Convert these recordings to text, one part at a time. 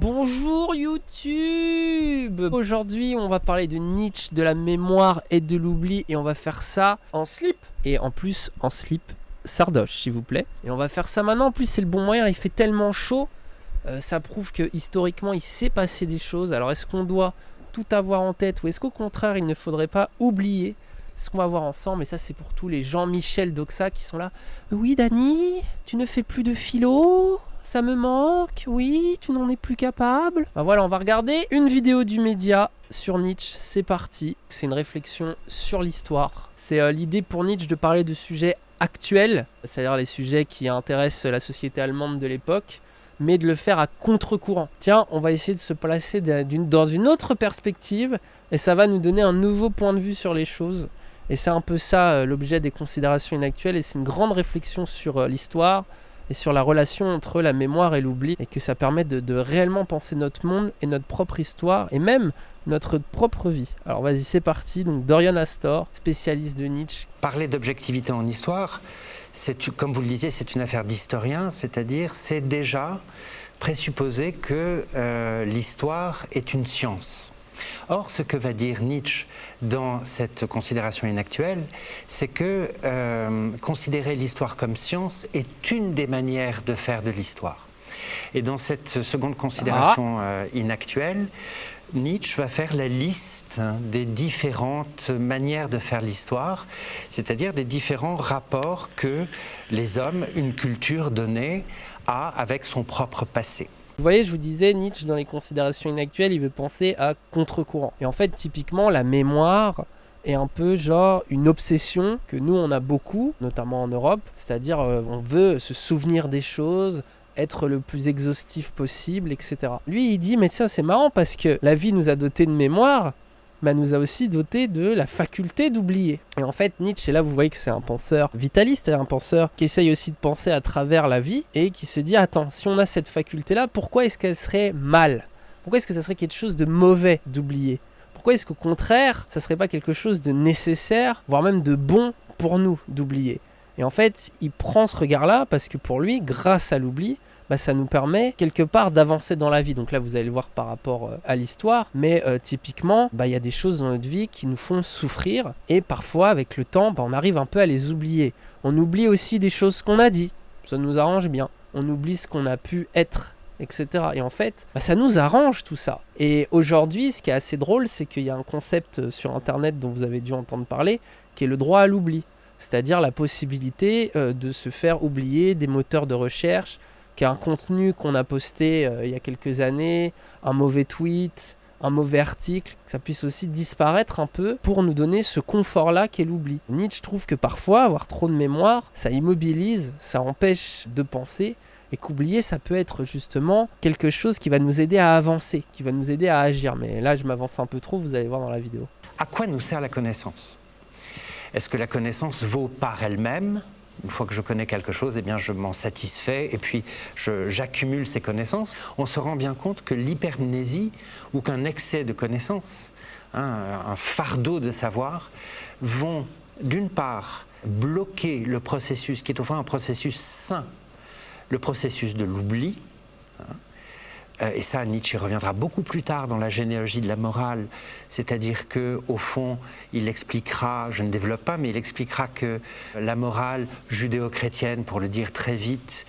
Bonjour YouTube. Aujourd'hui on va parler de Nietzsche, de la mémoire et de l'oubli, et on va faire ça en slip. Et en plus en slip sardoche s'il vous plaît. Et on va faire ça maintenant, en plus c'est le bon moyen, il fait tellement chaud. Ça prouve que historiquement il s'est passé des choses. Alors est-ce qu'on doit tout avoir en tête, ou est-ce qu'au contraire il ne faudrait pas oublier ce qu'on va voir ensemble? Et ça c'est pour tous les Jean-Michel Doxa qui sont là. Oui Dani, tu ne fais plus de philo? Ça me manque, oui, tu n'en es plus capable. Bah voilà, on va regarder une vidéo du média sur Nietzsche, c'est parti. C'est une réflexion sur l'histoire. C'est l'idée pour Nietzsche de parler de sujets actuels, c'est-à-dire les sujets qui intéressent la société allemande de l'époque, mais de le faire à contre-courant. Tiens, on va essayer de se placer dans une autre perspective, et ça va nous donner un nouveau point de vue sur les choses. Et c'est un peu ça l'objet des considérations inactuelles, et c'est une grande réflexion sur l'histoire, et sur la relation entre la mémoire et l'oubli, et que ça permet de réellement penser notre monde et notre propre histoire, et même notre propre vie. Alors vas-y, c'est parti. Donc Dorian Astor, spécialiste de Nietzsche. Parler d'objectivité en histoire, comme vous le disiez, c'est une affaire d'historien, c'est-à-dire c'est déjà présupposer que l'histoire est une science. Or, ce que va dire Nietzsche dans cette considération inactuelle, c'est que considérer l'histoire comme science est une des manières de faire de l'histoire. Et dans cette seconde considération inactuelle, Nietzsche va faire la liste des différentes manières de faire l'histoire, c'est-à-dire des différents rapports que les hommes, une culture donnée, a avec son propre passé. Vous voyez, je vous disais, Nietzsche, dans les considérations inactuelles, il veut penser à contre-courant. Et en fait, typiquement, la mémoire est un peu genre une obsession que nous, on a beaucoup, notamment en Europe. C'est-à-dire, on veut se souvenir des choses, être le plus exhaustif possible, etc. Lui, il dit, mais tiens, c'est marrant parce que la vie nous a doté de mémoire, mais nous a aussi doté de la faculté d'oublier. Et en fait, Nietzsche, et là vous voyez que c'est un penseur vitaliste, un penseur qui essaye aussi de penser à travers la vie, et qui se dit, attends, si on a cette faculté-là, pourquoi est-ce qu'elle serait mal? Pourquoi est-ce que ça serait quelque chose de mauvais d'oublier? Pourquoi est-ce qu'au contraire, ça serait pas quelque chose de nécessaire, voire même de bon pour nous d'oublier? Et en fait, il prend ce regard-là parce que pour lui, grâce à l'oubli, ça nous permet quelque part d'avancer dans la vie. Donc là, vous allez le voir par rapport à l'histoire. Mais typiquement, il y a des choses dans notre vie qui nous font souffrir. Et parfois, avec le temps, on arrive un peu à les oublier. On oublie aussi des choses qu'on a dit. Ça nous arrange bien. On oublie ce qu'on a pu être, etc. Et en fait, ça nous arrange tout ça. Et aujourd'hui, ce qui est assez drôle, c'est qu'il y a un concept sur Internet dont vous avez dû entendre parler, qui est le droit à l'oubli. C'est-à-dire la possibilité de se faire oublier des moteurs de recherche, qu'un contenu qu'on a posté il y a quelques années, un mauvais tweet, un mauvais article, que ça puisse aussi disparaître un peu pour nous donner ce confort-là qu'est l'oubli. Nietzsche trouve que parfois, avoir trop de mémoire, ça immobilise, ça empêche de penser, et qu'oublier, ça peut être justement quelque chose qui va nous aider à avancer, qui va nous aider à agir. Mais là, je m'avance un peu trop, vous allez voir dans la vidéo. À quoi nous sert la connaissance? Est-ce que la connaissance vaut par elle-même? Une fois que je connais quelque chose, je m'en satisfais et puis j'accumule ces connaissances. On se rend bien compte que l'hypermnésie ou qu'un excès de connaissances, un fardeau de savoir, vont d'une part bloquer le processus qui est au fond un processus sain, le processus de l'oubli. Et ça, Nietzsche reviendra beaucoup plus tard dans la généalogie de la morale, c'est-à-dire qu'au fond, il expliquera, je ne développe pas, mais il expliquera que la morale judéo-chrétienne, pour le dire très vite,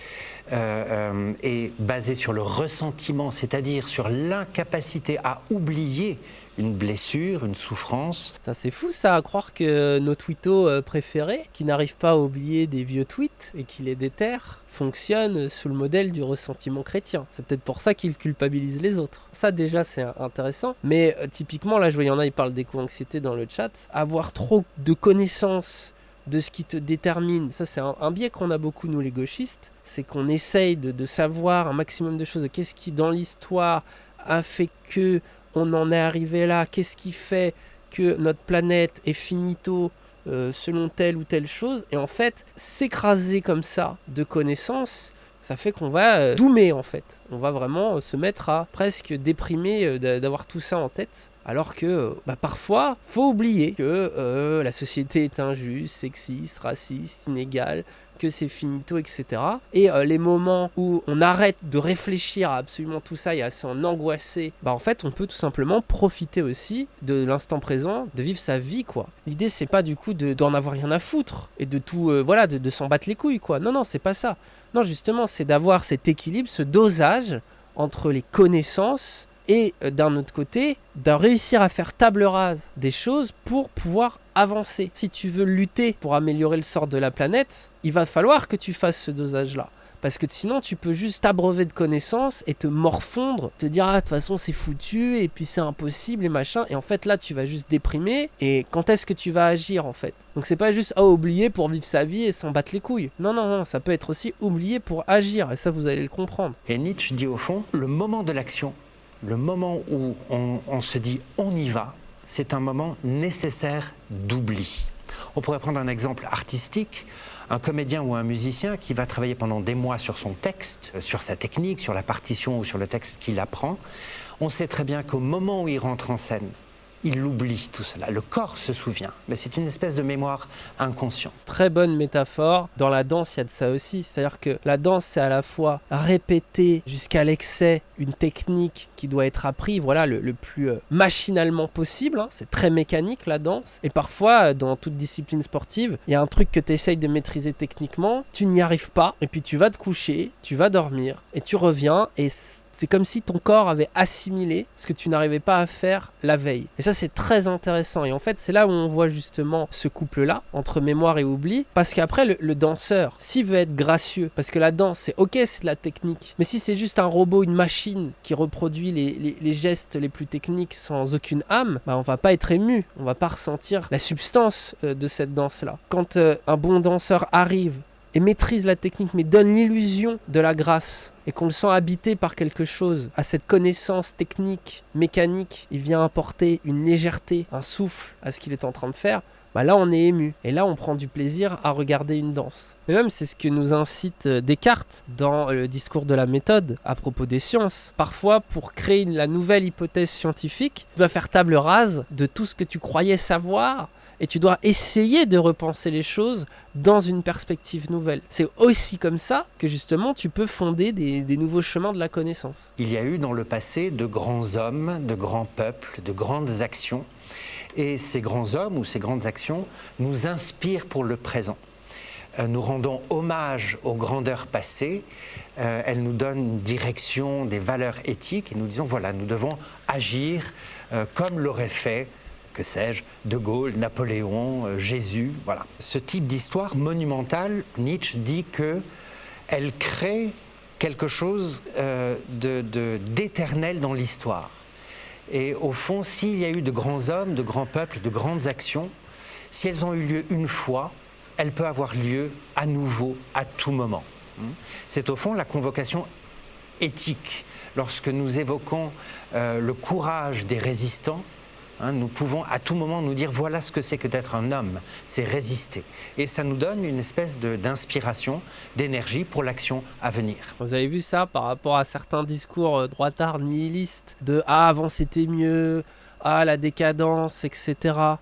est basée sur le ressentiment, c'est-à-dire sur l'incapacité à oublier une blessure, une souffrance. Ça, c'est fou ça, à croire que nos twittos préférés, qui n'arrivent pas à oublier des vieux tweets et qui les déterrent, fonctionnent sous le modèle du ressentiment chrétien. C'est peut-être pour ça qu'ils culpabilisent les autres. Ça déjà c'est intéressant, mais typiquement là je vois il y en a, ils parlent d'éco-anxiété dans le chat. Avoir trop de connaissances de ce qui te détermine, ça c'est un biais qu'on a beaucoup nous les gauchistes, c'est qu'on essaye de savoir un maximum de choses, qu'est-ce qui dans l'histoire a fait que on en est arrivé là, qu'est-ce qui fait que notre planète est finito selon telle ou telle chose, et en fait s'écraser comme ça de connaissances, ça fait qu'on va doomer en fait, on va vraiment se mettre à presque déprimer d'avoir tout ça en tête, alors que parfois faut oublier que la société est injuste, sexiste, raciste, inégale, que c'est finito, etc. Et les moments où on arrête de réfléchir à absolument tout ça et à s'en angoisser, en fait, on peut tout simplement profiter aussi de l'instant présent, de vivre sa vie, quoi. L'idée, c'est pas du coup d'en avoir rien à foutre et de tout, de s'en battre les couilles, quoi. Non, c'est pas ça. Non, justement, c'est d'avoir cet équilibre, ce dosage entre les connaissances et d'un autre côté, de réussir à faire table rase des choses pour pouvoir avancer. Si tu veux lutter pour améliorer le sort de la planète, il va falloir que tu fasses ce dosage-là. Parce que sinon, tu peux juste t'abreuver de connaissances et te morfondre, te dire « Ah, de toute façon, c'est foutu, et puis c'est impossible, et machin. » Et en fait, là, tu vas juste déprimer. Et quand est-ce que tu vas agir, en fait? Donc, c'est pas juste « oublier pour vivre sa vie et s'en battre les couilles. » Non, ça peut être aussi oublier pour agir. Et ça, vous allez le comprendre. Et Nietzsche dit au fond, le moment de l'action, le moment où on se dit « on y va », c'est un moment nécessaire d'oubli. On pourrait prendre un exemple artistique. Un comédien ou un musicien qui va travailler pendant des mois sur son texte, sur sa technique, sur la partition ou sur le texte qu'il apprend, on sait très bien qu'au moment où il rentre en scène, il oublie tout cela. Le corps se souvient, mais c'est une espèce de mémoire inconsciente. Très bonne métaphore. Dans la danse, il y a de ça aussi. C'est-à-dire que la danse, c'est à la fois répéter jusqu'à l'excès une technique qui doit être apprise, le plus machinalement possible. C'est très mécanique, la danse. Et parfois, dans toute discipline sportive, il y a un truc que tu essayes de maîtriser techniquement, tu n'y arrives pas, et puis tu vas te coucher, tu vas dormir, et tu reviens, et c'est comme si ton corps avait assimilé ce que tu n'arrivais pas à faire la veille. Et ça, c'est très intéressant. Et en fait, c'est là où on voit justement ce couple-là, entre mémoire et oubli. Parce qu'après, le danseur, s'il veut être gracieux, parce que la danse, c'est ok, c'est de la technique. Mais si c'est juste un robot, une machine qui reproduit les gestes les plus techniques sans aucune âme, on va pas être ému. On va pas ressentir la substance de cette danse-là. Quand un bon danseur arrive et maîtrise la technique, mais donne l'illusion de la grâce, et qu'on le sent habité par quelque chose, à cette connaissance technique, mécanique, il vient apporter une légèreté, un souffle à ce qu'il est en train de faire, là on est ému, et là on prend du plaisir à regarder une danse. Mais même c'est ce que nous incite Descartes dans le discours de la méthode à propos des sciences. Parfois, pour créer la nouvelle hypothèse scientifique, tu dois faire table rase de tout ce que tu croyais savoir, et tu dois essayer de repenser les choses dans une perspective nouvelle. C'est aussi comme ça que justement tu peux fonder des nouveaux chemins de la connaissance. Il y a eu dans le passé de grands hommes, de grands peuples, de grandes actions. Et ces grands hommes ou ces grandes actions nous inspirent pour le présent. Nous rendons hommage aux grandeurs passées, elles nous donnent une direction, des valeurs éthiques, et nous disons voilà, nous devons agir comme l'aurait fait, que sais-je, De Gaulle, Napoléon, Jésus, voilà. Ce type d'histoire monumentale, Nietzsche dit qu'elle crée quelque chose d'éternel dans l'histoire. Et au fond, s'il y a eu de grands hommes, de grands peuples, de grandes actions, si elles ont eu lieu une fois, elles peuvent avoir lieu à nouveau, à tout moment. C'est au fond la convocation éthique. Lorsque nous évoquons le courage des résistants, nous pouvons à tout moment nous dire voilà ce que c'est que d'être un homme, c'est résister. Et ça nous donne une espèce d'inspiration, d'énergie pour l'action à venir. Vous avez vu ça par rapport à certains discours droitards nihilistes de « Ah, avant c'était mieux », ah, la décadence, etc.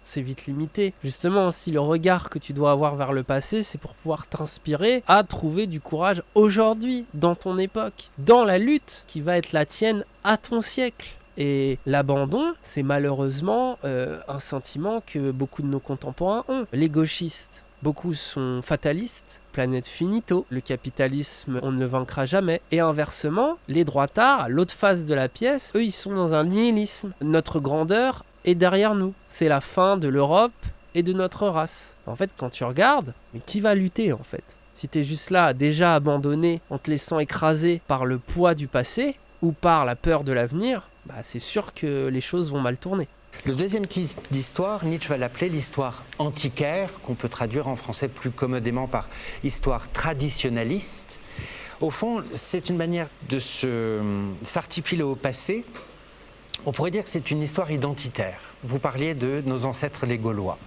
C'est vite limité. Justement, si le regard que tu dois avoir vers le passé, c'est pour pouvoir t'inspirer à trouver du courage aujourd'hui, dans ton époque, dans la lutte qui va être la tienne à ton siècle. Et l'abandon, c'est malheureusement un sentiment que beaucoup de nos contemporains ont. Les gauchistes, beaucoup sont fatalistes, planète finito, le capitalisme, on ne le vaincra jamais. Et inversement, les droitards, à l'autre face de la pièce, eux, ils sont dans un nihilisme. Notre grandeur est derrière nous. C'est la fin de l'Europe et de notre race. En fait, quand tu regardes, mais qui va lutter en fait? Si t'es juste là, déjà abandonné, en te laissant écraser par le poids du passé, ou par la peur de l'avenir, c'est sûr que les choses vont mal tourner. Le deuxième type d'histoire, Nietzsche va l'appeler l'histoire antiquaire, qu'on peut traduire en français plus commodément par histoire traditionnaliste. Au fond, c'est une manière de s'articuler au passé. On pourrait dire que c'est une histoire identitaire. Vous parliez de nos ancêtres les Gaulois.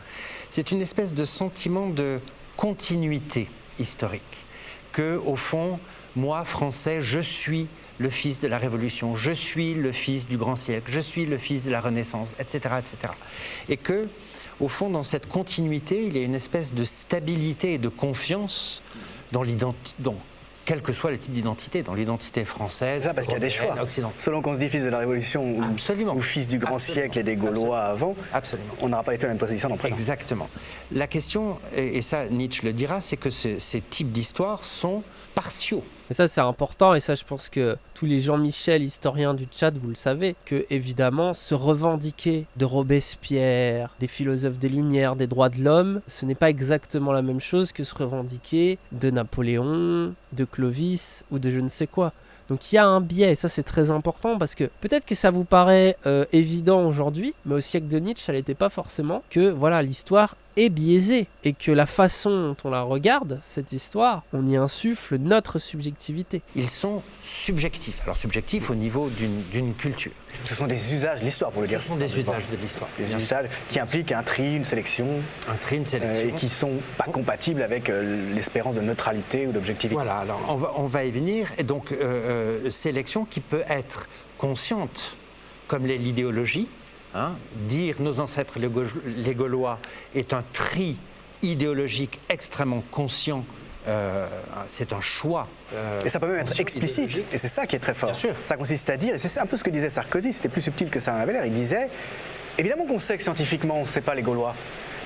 C'est une espèce de sentiment de continuité historique. Que, au fond, moi, Français, je suis le fils de la Révolution, je suis le fils du grand siècle, je suis le fils de la Renaissance, etc., etc. Et que, au fond, dans cette continuité, il y a une espèce de stabilité et de confiance quel que soit le type d'identité, dans l'identité française, ça, parce qu'il y a des choix. Selon qu'on se dit fils de la Révolution ou fils du grand siècle et des Gaulois avant, on n'aura pas été dans la même position dans présent. Exactement. La question, et ça Nietzsche le dira, c'est que ces types d'histoires sont partiaux. Et ça, c'est important, et ça, je pense que tous les Jean-Michel, historiens du chat, vous le savez, que, évidemment, se revendiquer de Robespierre, des philosophes des Lumières, des droits de l'homme, ce n'est pas exactement la même chose que se revendiquer de Napoléon, de Clovis ou de je ne sais quoi. Donc il y a un biais, et ça c'est très important, parce que peut-être que ça vous paraît évident aujourd'hui, mais au siècle de Nietzsche, ça n'était pas forcément, que voilà, l'histoire est biaisée, et que la façon dont on la regarde, cette histoire, on y insuffle notre subjectivité. Ils sont subjectifs. Alors subjectifs au niveau d'une culture. Ce sont des usages de l'histoire, pour le dire. Ce sont des usages de l'histoire. Des usages qui impliquent un tri, une sélection. Et qui ne sont pas compatibles avec l'espérance de neutralité ou d'objectivité. Voilà, alors on va y venir. Et donc, sélection qui peut être consciente, comme l'idéologie. Dire nos ancêtres les Gaulois est un tri idéologique extrêmement conscient. C'est un choix. Et ça peut même être explicite, et c'est ça qui est très fort. Ça consiste à dire, et c'est un peu ce que disait Sarkozy, c'était plus subtil que ça avait l'air, il disait, évidemment qu'on sait que scientifiquement on ne sait pas les Gaulois,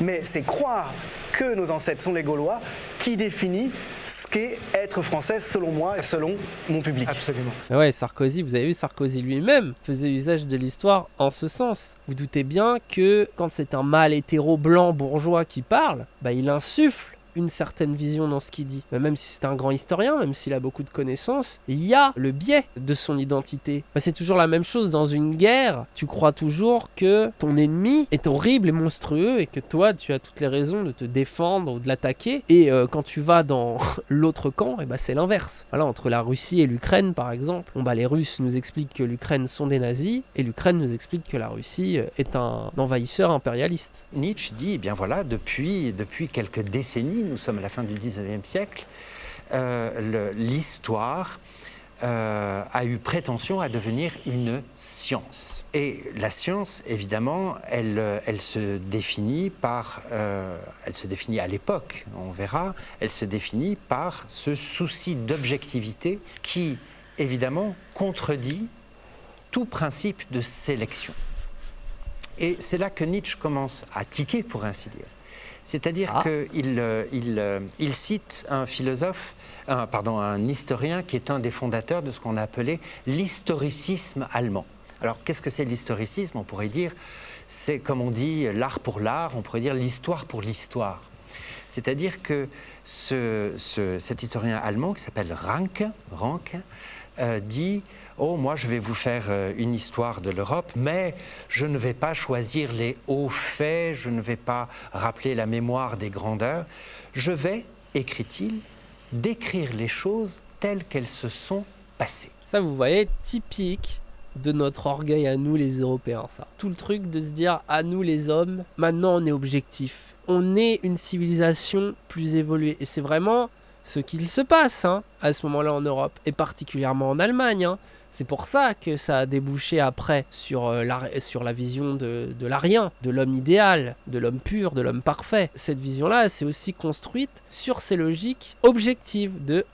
mais c'est croire que nos ancêtres sont les Gaulois qui définit ce qu'est être français selon moi et selon mon public. Absolument. Ouais, Sarkozy, vous avez vu, Sarkozy lui-même faisait usage de l'histoire en ce sens. Vous doutez bien que quand c'est un mâle hétéro blanc bourgeois qui parle, il insuffle une certaine vision dans ce qu'il dit. Même si c'est un grand historien, même s'il a beaucoup de connaissances, il y a le biais de son identité. C'est toujours la même chose dans une guerre. Tu crois toujours que ton ennemi est horrible et monstrueux et que toi, tu as toutes les raisons de te défendre ou de l'attaquer. Et quand tu vas dans l'autre camp, c'est l'inverse. Voilà, entre la Russie et l'Ukraine, par exemple, les Russes nous expliquent que l'Ukraine sont des nazis et l'Ukraine nous explique que la Russie est un envahisseur impérialiste. Nietzsche dit, bien voilà, depuis quelques décennies, nous sommes à la fin du 19e siècle, l'histoire a eu prétention à devenir une science. Et la science, évidemment, elle se définit à l'époque, on verra, elle se définit par ce souci d'objectivité qui, évidemment, contredit tout principe de sélection. Et c'est là que Nietzsche commence à tiquer, pour ainsi dire. C'est-à-dire qu'il cite un historien qui est un des fondateurs de ce qu'on a appelé l'historicisme allemand. Alors, qu'est-ce que c'est l'historicisme ? On pourrait dire, c'est comme on dit l'art pour l'art, on pourrait dire l'histoire pour l'histoire. C'est-à-dire que cet historien allemand qui s'appelle Ranke, dit « Oh, moi, je vais vous faire une histoire de l'Europe, mais je ne vais pas choisir les hauts faits, je ne vais pas rappeler la mémoire des grandeurs. Je vais, écrit-il, décrire les choses telles qu'elles se sont passées. » Ça, vous voyez, typique de notre orgueil à nous, les Européens, ça. Tout le truc de se dire, à nous, les hommes, maintenant, on est objectif. On est une civilisation plus évoluée. Et c'est vraiment ce qu'il se passe à ce moment-là en Europe, et particulièrement en Allemagne. C'est pour ça que ça a débouché après sur la vision de l'arien, de l'homme idéal, de l'homme pur, de l'homme parfait. Cette vision-là, c'est aussi construite sur ces logiques objectives,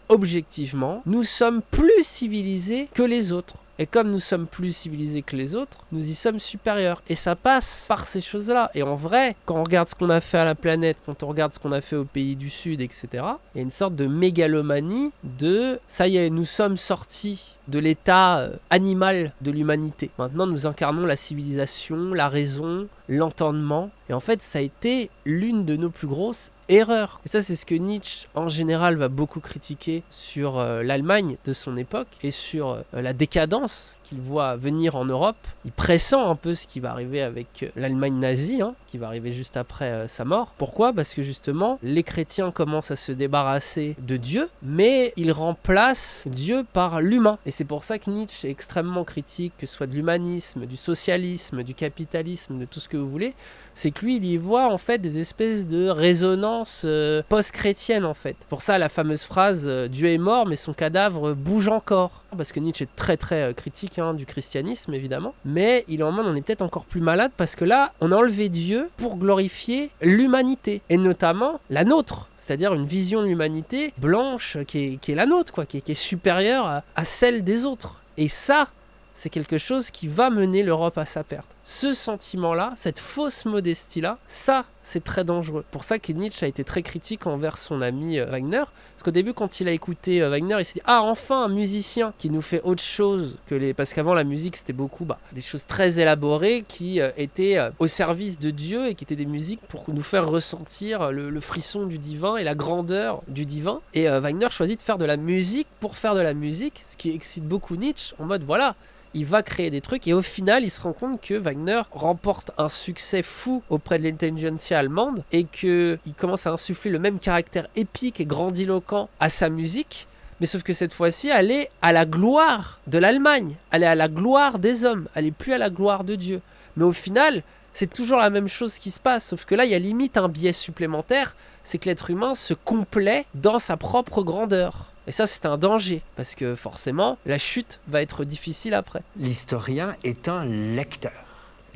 objectivement, nous sommes plus civilisés que les autres. Et comme nous sommes plus civilisés que les autres, nous y sommes supérieurs. Et ça passe par ces choses-là. Et en vrai, quand on regarde ce qu'on a fait à la planète, quand on regarde ce qu'on a fait aux pays du Sud, etc., il y a une sorte de mégalomanie de « ça y est, nous sommes sortis de l'état animal de l'humanité. Maintenant, nous incarnons la civilisation, la raison, l'entendement. » Et en fait, ça a été l'une de nos plus grosses erreurs. Et ça, c'est ce que Nietzsche, en général, va beaucoup critiquer sur l'Allemagne de son époque et sur la décadence qu'il voit venir en Europe. Il pressent un peu ce qui va arriver avec l'Allemagne nazie, qui va arriver juste après sa mort. Pourquoi ? Parce que justement, les chrétiens commencent à se débarrasser de Dieu, mais ils remplacent Dieu par l'humain. Et c'est pour ça que Nietzsche est extrêmement critique, que ce soit de l'humanisme, du socialisme, du capitalisme, de tout ce que vous voulez. C'est que lui, il y voit en fait des espèces de résonances post-chrétiennes en fait. Pour ça, la fameuse phrase « Dieu est mort, mais son cadavre bouge encore ». Parce que Nietzsche est très très critique chrétien du christianisme, évidemment. Mais il est en mode, on est peut-être encore plus malade parce que là, on a enlevé Dieu pour glorifier l'humanité. Et notamment la nôtre. C'est-à-dire une vision de l'humanité blanche qui est la nôtre, quoi, qui est supérieure à celle des autres. Et ça, c'est quelque chose qui va mener l'Europe à sa perte. Ce sentiment-là, cette fausse modestie-là, ça, c'est très dangereux. Pour ça que Nietzsche a été très critique envers son ami Wagner. Parce qu'au début, quand il a écouté Wagner, il s'est dit « Ah, enfin, un musicien qui nous fait autre chose que les... » Parce qu'avant, la musique, c'était beaucoup des choses très élaborées qui étaient au service de Dieu et qui étaient des musiques pour nous faire ressentir le frisson du divin et la grandeur du divin. Et Wagner choisit de faire de la musique pour faire de la musique, ce qui excite beaucoup Nietzsche, en mode « Voilà ». Il va créer des trucs et au final il se rend compte que Wagner remporte un succès fou auprès de l'intelligentsia allemande et qu'il commence à insuffler le même caractère épique et grandiloquent à sa musique, mais sauf que cette fois-ci elle est à la gloire de l'Allemagne, elle est à la gloire des hommes, elle est plus à la gloire de Dieu. Mais au final c'est toujours la même chose qui se passe, sauf que là il y a limite un biais supplémentaire, c'est que l'être humain se complaît dans sa propre grandeur. Et ça, c'est un danger, parce que forcément, la chute va être difficile après. L'historien est un lecteur.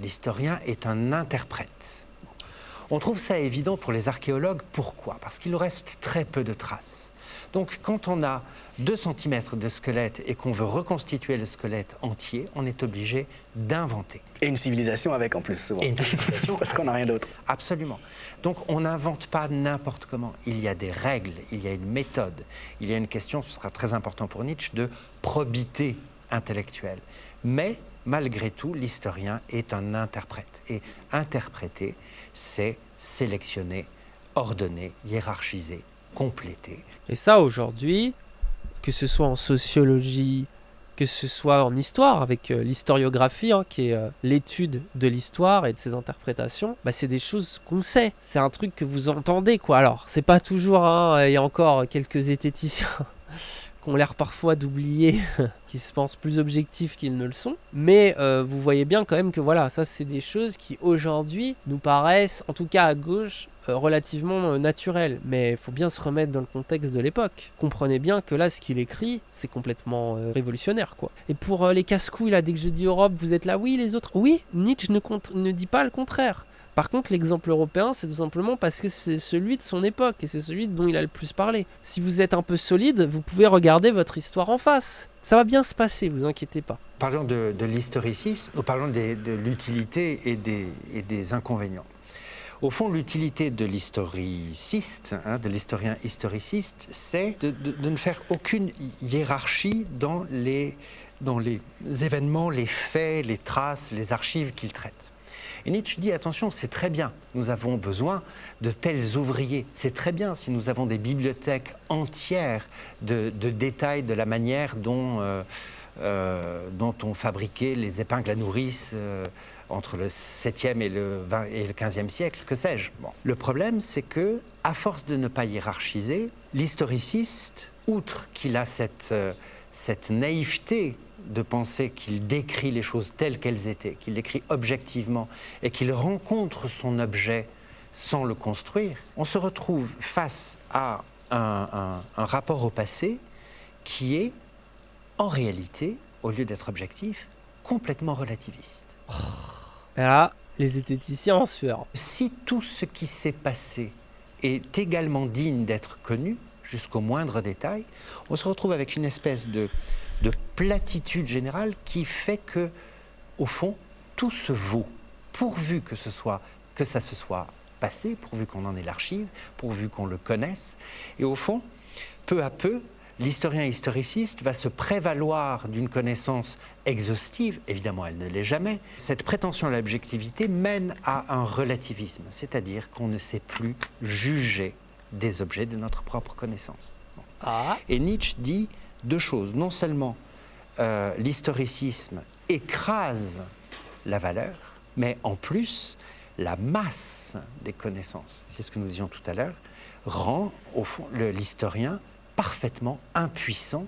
L'historien est un interprète. On trouve ça évident pour les archéologues. Pourquoi ? Parce qu'il nous reste très peu de traces. Donc, quand on a 2 cm de squelette et qu'on veut reconstituer le squelette entier, on est obligé d'inventer. Et une civilisation avec en plus, souvent. Et une civilisation parce qu'on n'a rien d'autre. Absolument. Donc on n'invente pas n'importe comment. Il y a des règles, il y a une méthode, il y a une question, ce sera très important pour Nietzsche, de probité intellectuelle. Mais malgré tout, l'historien est un interprète. Et interpréter, c'est sélectionner, ordonner, hiérarchiser, compléter. Et ça, aujourd'hui, que ce soit en sociologie, que ce soit en histoire, avec l'historiographie, qui est l'étude de l'histoire et de ses interprétations, c'est des choses qu'on sait. C'est un truc que vous entendez, quoi. Alors, c'est pas toujours, il y a encore quelques zététiciens qui ont l'air parfois d'oublier, qui se pensent plus objectifs qu'ils ne le sont. Mais vous voyez bien quand même que voilà, ça c'est des choses qui aujourd'hui nous paraissent, en tout cas à gauche, relativement naturelles. Mais il faut bien se remettre dans le contexte de l'époque. Comprenez bien que là, ce qu'il écrit, c'est complètement révolutionnaire, quoi. Et pour les casse-couilles, là, dès que je dis Europe, vous êtes là, oui, les autres. Oui, Nietzsche ne dit pas le contraire. Par contre, l'exemple européen, c'est tout simplement parce que c'est celui de son époque et c'est celui dont il a le plus parlé. Si vous êtes un peu solide, vous pouvez regarder votre histoire en face. Ça va bien se passer, vous inquiétez pas. Parlons de l'historicisme, ou parlons de l'utilité et des inconvénients. Au fond, l'utilité de l'historiciste, de l'historien historiciste, c'est de ne faire aucune hiérarchie dans les événements, les faits, les traces, les archives qu'il traite. Et Nietzsche dit, attention, c'est très bien, nous avons besoin de tels ouvriers. C'est très bien si nous avons des bibliothèques entières de détails de la manière dont on fabriquait les épingles à nourrice entre le 7e et le 15e siècle, que sais-je. Bon. Le problème, c'est que, à force de ne pas hiérarchiser, l'historiciste, outre qu'il a cette naïveté de penser qu'il décrit les choses telles qu'elles étaient, qu'il décrit objectivement et qu'il rencontre son objet sans le construire, on se retrouve face à un rapport au passé qui est, en réalité, au lieu d'être objectif, complètement relativiste. Et là, les zététiciens en sueur. Si tout ce qui s'est passé est également digne d'être connu, jusqu'au moindre détail, on se retrouve avec une espèce de platitude générale qui fait que, au fond, tout se vaut, pourvu que ça se soit passé, pourvu qu'on en ait l'archive, pourvu qu'on le connaisse. Et au fond, peu à peu, l'historien historiciste va se prévaloir d'une connaissance exhaustive, évidemment elle ne l'est jamais. Cette prétention à l'objectivité mène à un relativisme, c'est-à-dire qu'on ne sait plus juger des objets de notre propre connaissance. Bon. Et Nietzsche dit 2 choses. Non seulement l'historicisme écrase la valeur, mais en plus, la masse des connaissances, c'est ce que nous disions tout à l'heure, rend au fond l'historien parfaitement impuissant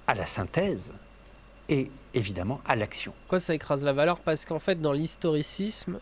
à la synthèse et évidemment à l'action. Pourquoi ça écrase la valeur ? Parce qu'en fait, dans l'historicisme,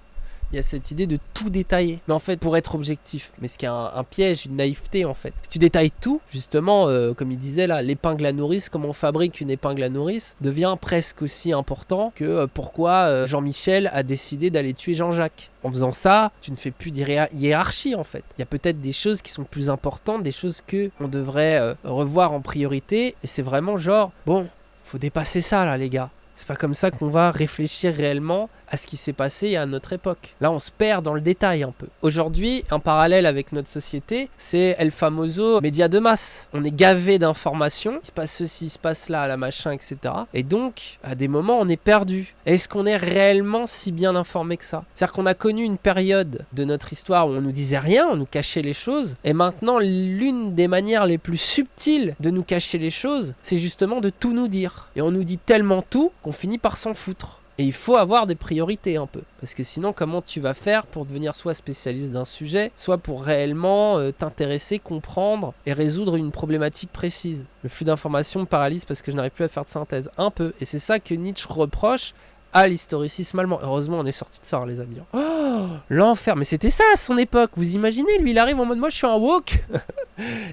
Il y a cette idée de tout détailler. Mais en fait, pour être objectif, mais ce qui est un piège, une naïveté en fait. Si tu détailles tout, justement, comme il disait là, l'épingle à nourrice, comment on fabrique une épingle à nourrice, devient presque aussi important que pourquoi Jean-Michel a décidé d'aller tuer Jean-Jacques. En faisant ça, tu ne fais plus d'hiérarchie en fait. Il y a peut-être des choses qui sont plus importantes, des choses que on devrait revoir en priorité. Et c'est vraiment genre, bon, faut dépasser ça là les gars. C'est pas comme ça qu'on va réfléchir réellement à ce qui s'est passé à notre époque. Là, on se perd dans le détail un peu. Aujourd'hui, un parallèle avec notre société, c'est El Famoso média de masse. On est gavé d'informations, il se passe ceci, il se passe là, la machin, etc. Et donc, à des moments, on est perdu. Est-ce qu'on est réellement si bien informé que ça? C'est-à-dire qu'on a connu une période de notre histoire où on nous disait rien, on nous cachait les choses. Et maintenant, l'une des manières les plus subtiles de nous cacher les choses, c'est justement de tout nous dire. Et on nous dit tellement tout qu'on finit par s'en foutre. Et il faut avoir des priorités un peu. Parce que sinon, comment tu vas faire pour devenir soit spécialiste d'un sujet, soit pour réellement t'intéresser, comprendre et résoudre une problématique précise. Le flux d'informations me paralyse parce que je n'arrive plus à faire de synthèse. Un peu. Et c'est ça que Nietzsche reproche à l'historicisme allemand. Heureusement, on est sorti de ça, hein, les amis. Oh, l'enfer. Mais c'était ça à son époque. Vous imaginez, lui, il arrive en mode, moi, je suis un woke.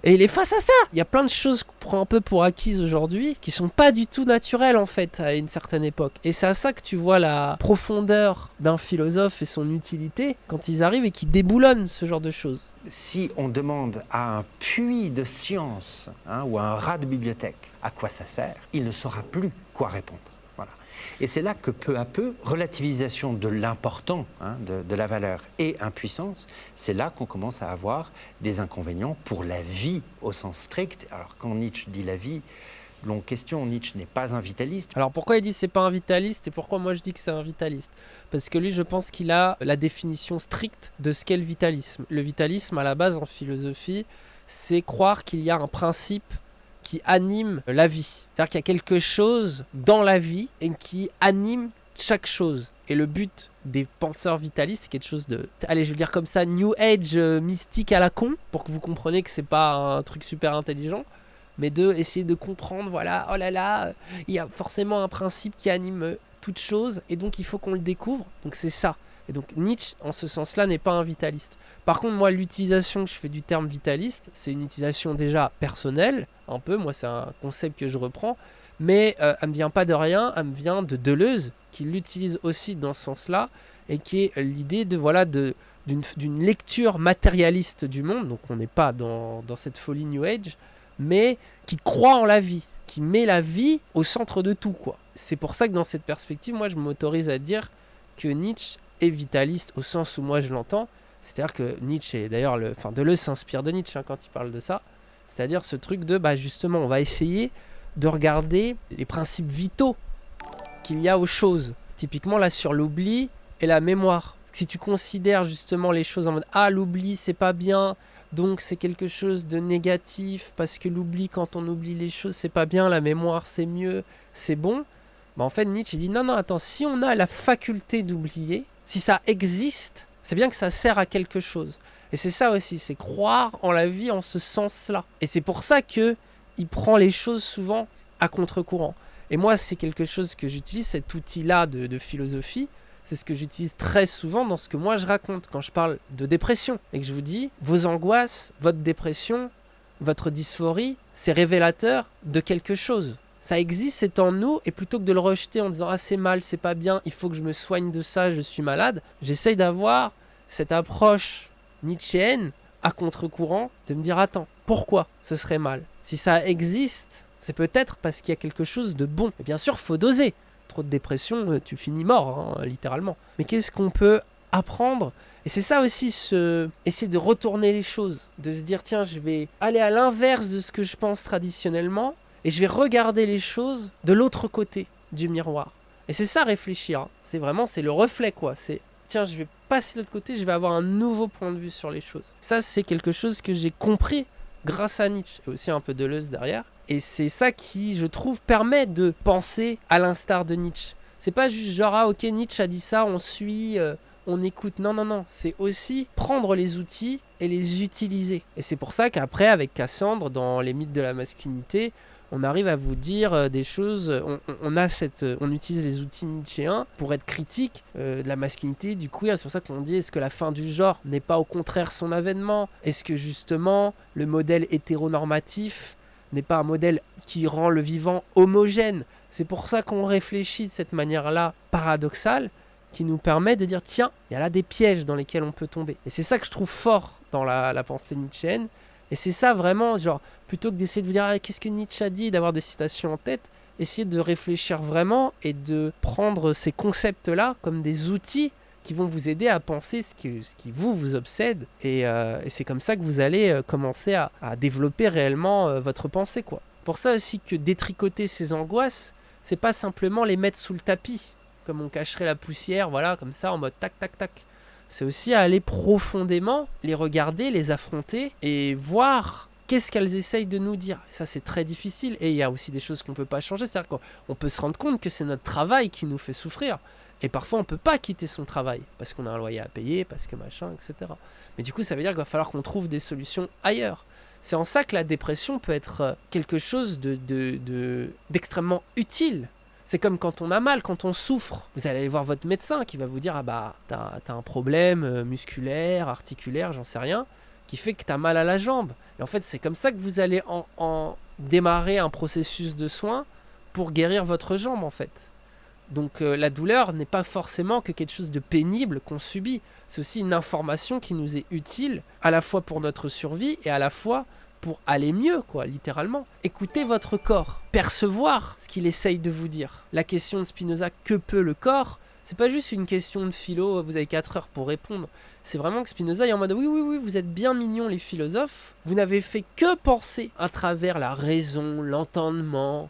Et il est face à ça. Il y a plein de choses qu'on prend un peu pour acquises aujourd'hui qui sont pas du tout naturelles, en fait, à une certaine époque. Et c'est à ça que tu vois la profondeur d'un philosophe et son utilité quand ils arrivent et qu'ils déboulonnent ce genre de choses. Si on demande à un puits de science ou à un rat de bibliothèque à quoi ça sert, il ne saura plus quoi répondre. Voilà. Et c'est là que peu à peu, relativisation de l'important, de la valeur et impuissance, c'est là qu'on commence à avoir des inconvénients pour la vie au sens strict. Alors quand Nietzsche dit la vie, longue question, Nietzsche n'est pas un vitaliste. Alors pourquoi il dit c'est pas un vitaliste et pourquoi moi je dis que c'est un vitaliste? Parce que lui je pense qu'il a la définition stricte de ce qu'est le vitalisme. Le vitalisme à la base en philosophie, c'est croire qu'il y a un principe qui anime la vie. C'est-à-dire qu'il y a quelque chose dans la vie et qui anime chaque chose. Et le but des penseurs vitalistes, c'est quelque chose de, allez je vais le dire comme ça, New Age mystique à la con, pour que vous compreniez que c'est pas un truc super intelligent, mais de essayer de comprendre, voilà, oh là là, il y a forcément un principe qui anime toute chose, et donc il faut qu'on le découvre, donc c'est ça. Et donc Nietzsche, en ce sens-là, n'est pas un vitaliste. Par contre, moi, l'utilisation que je fais du terme vitaliste, c'est une utilisation déjà personnelle, un peu, moi c'est un concept que je reprends, mais elle me vient pas de rien, elle me vient de Deleuze, qui l'utilise aussi dans ce sens-là, et qui est l'idée de, voilà, d'une lecture matérialiste du monde, donc on n'est pas dans cette folie New Age, mais qui croit en la vie, qui met la vie au centre de tout, quoi. C'est pour ça que dans cette perspective, moi je m'autorise à dire que Nietzsche est vitaliste au sens où moi je l'entends, c'est-à-dire que Nietzsche, et d'ailleurs Deleuze s'inspire de Nietzsche quand il parle de ça, c'est-à-dire ce truc de, justement, on va essayer de regarder les principes vitaux qu'il y a aux choses, typiquement là sur l'oubli et la mémoire. Si tu considères justement les choses en mode « Ah, l'oubli c'est pas bien », donc c'est quelque chose de négatif, parce que l'oubli, quand on oublie les choses, c'est pas bien, la mémoire c'est mieux, c'est bon. En fait, Nietzsche dit non, attends, si on a la faculté d'oublier, si ça existe, c'est bien que ça sert à quelque chose. Et c'est ça aussi, c'est croire en la vie en ce sens-là. Et c'est pour ça que il prend les choses souvent à contre-courant. Et moi, c'est quelque chose que j'utilise, cet outil-là de philosophie, c'est ce que j'utilise très souvent dans ce que moi je raconte quand je parle de dépression. Et que je vous dis, vos angoisses, votre dépression, votre dysphorie, c'est révélateur de quelque chose. Ça existe, c'est en nous, et plutôt que de le rejeter en disant « Ah, c'est mal, c'est pas bien, il faut que je me soigne de ça, je suis malade », j'essaye d'avoir cette approche nietzschéenne à contre-courant, de me dire « Attends, pourquoi ce serait mal ? Si ça existe, c'est peut-être parce qu'il y a quelque chose de bon. » Et bien sûr, faut doser. Trop de dépression, tu finis mort, littéralement. Mais qu'est-ce qu'on peut apprendre ? Et c'est ça aussi, essayer de retourner les choses, de se dire tiens, je vais aller à l'inverse de ce que je pense traditionnellement, et je vais regarder les choses de l'autre côté du miroir. Et c'est ça réfléchir, c'est vraiment, c'est le reflet quoi, c'est tiens, je vais passer de l'autre côté, je vais avoir un nouveau point de vue sur les choses. Ça, c'est quelque chose que j'ai compris grâce à Nietzsche, et aussi un peu Deleuze derrière. Et c'est ça qui, je trouve, permet de penser à l'instar de Nietzsche. C'est pas juste genre, ah ok, Nietzsche a dit ça, on suit, on écoute. Non. C'est aussi prendre les outils et les utiliser. Et c'est pour ça qu'après, avec Cassandre, dans les mythes de la masculinité, on arrive à vous dire des choses, on utilise les outils nietzschéens pour être critique de la masculinité, du queer. C'est pour ça qu'on dit, est-ce que la fin du genre n'est pas au contraire son avènement? Est-ce que justement le modèle hétéronormatif n'est pas un modèle qui rend le vivant homogène? C'est pour ça qu'on réfléchit de cette manière-là paradoxale, qui nous permet de dire, tiens, il y a là des pièges dans lesquels on peut tomber. Et c'est ça que je trouve fort dans la pensée nietzschéenne. Et c'est ça vraiment, genre, plutôt que d'essayer de vous dire, qu'est-ce que Nietzsche a dit, d'avoir des citations en tête, essayer de réfléchir vraiment et de prendre ces concepts-là comme des outils qui vont vous aider à penser ce qui vous obsède. Et c'est comme ça que vous allez commencer à développer réellement votre pensée, quoi. Pour ça aussi que détricoter ces angoisses, c'est pas simplement les mettre sous le tapis, comme on cacherait la poussière, voilà, comme ça, en mode tac, tac, tac. C'est aussi aller profondément, les regarder, les affronter et voir qu'est-ce qu'elles essayent de nous dire. Et ça, c'est très difficile. Et il y a aussi des choses qu'on ne peut pas changer. C'est-à-dire qu'on peut se rendre compte que c'est notre travail qui nous fait souffrir. Et parfois, on ne peut pas quitter son travail parce qu'on a un loyer à payer, parce que machin, etc. Mais du coup, ça veut dire qu'il va falloir qu'on trouve des solutions ailleurs. C'est en ça que la dépression peut être quelque chose d'extrêmement utile. C'est comme quand on a mal, quand on souffre. Vous allez aller voir votre médecin qui va vous dire « Ah bah, t'as un problème musculaire, articulaire, j'en sais rien, qui fait que t'as mal à la jambe. » Et en fait, c'est comme ça que vous allez en démarrer un processus de soins pour guérir votre jambe, en fait. Donc la douleur n'est pas forcément que quelque chose de pénible qu'on subit. C'est aussi une information qui nous est utile, à la fois pour notre survie et à la fois pour aller mieux, quoi, littéralement. Écoutez votre corps, percevoir ce qu'il essaye de vous dire. La question de Spinoza, que peut le corps? C'est pas juste une question de philo, vous avez 4 heures pour répondre. C'est vraiment que Spinoza est en mode oui, vous êtes bien mignons les philosophes, vous n'avez fait que penser à travers la raison, l'entendement,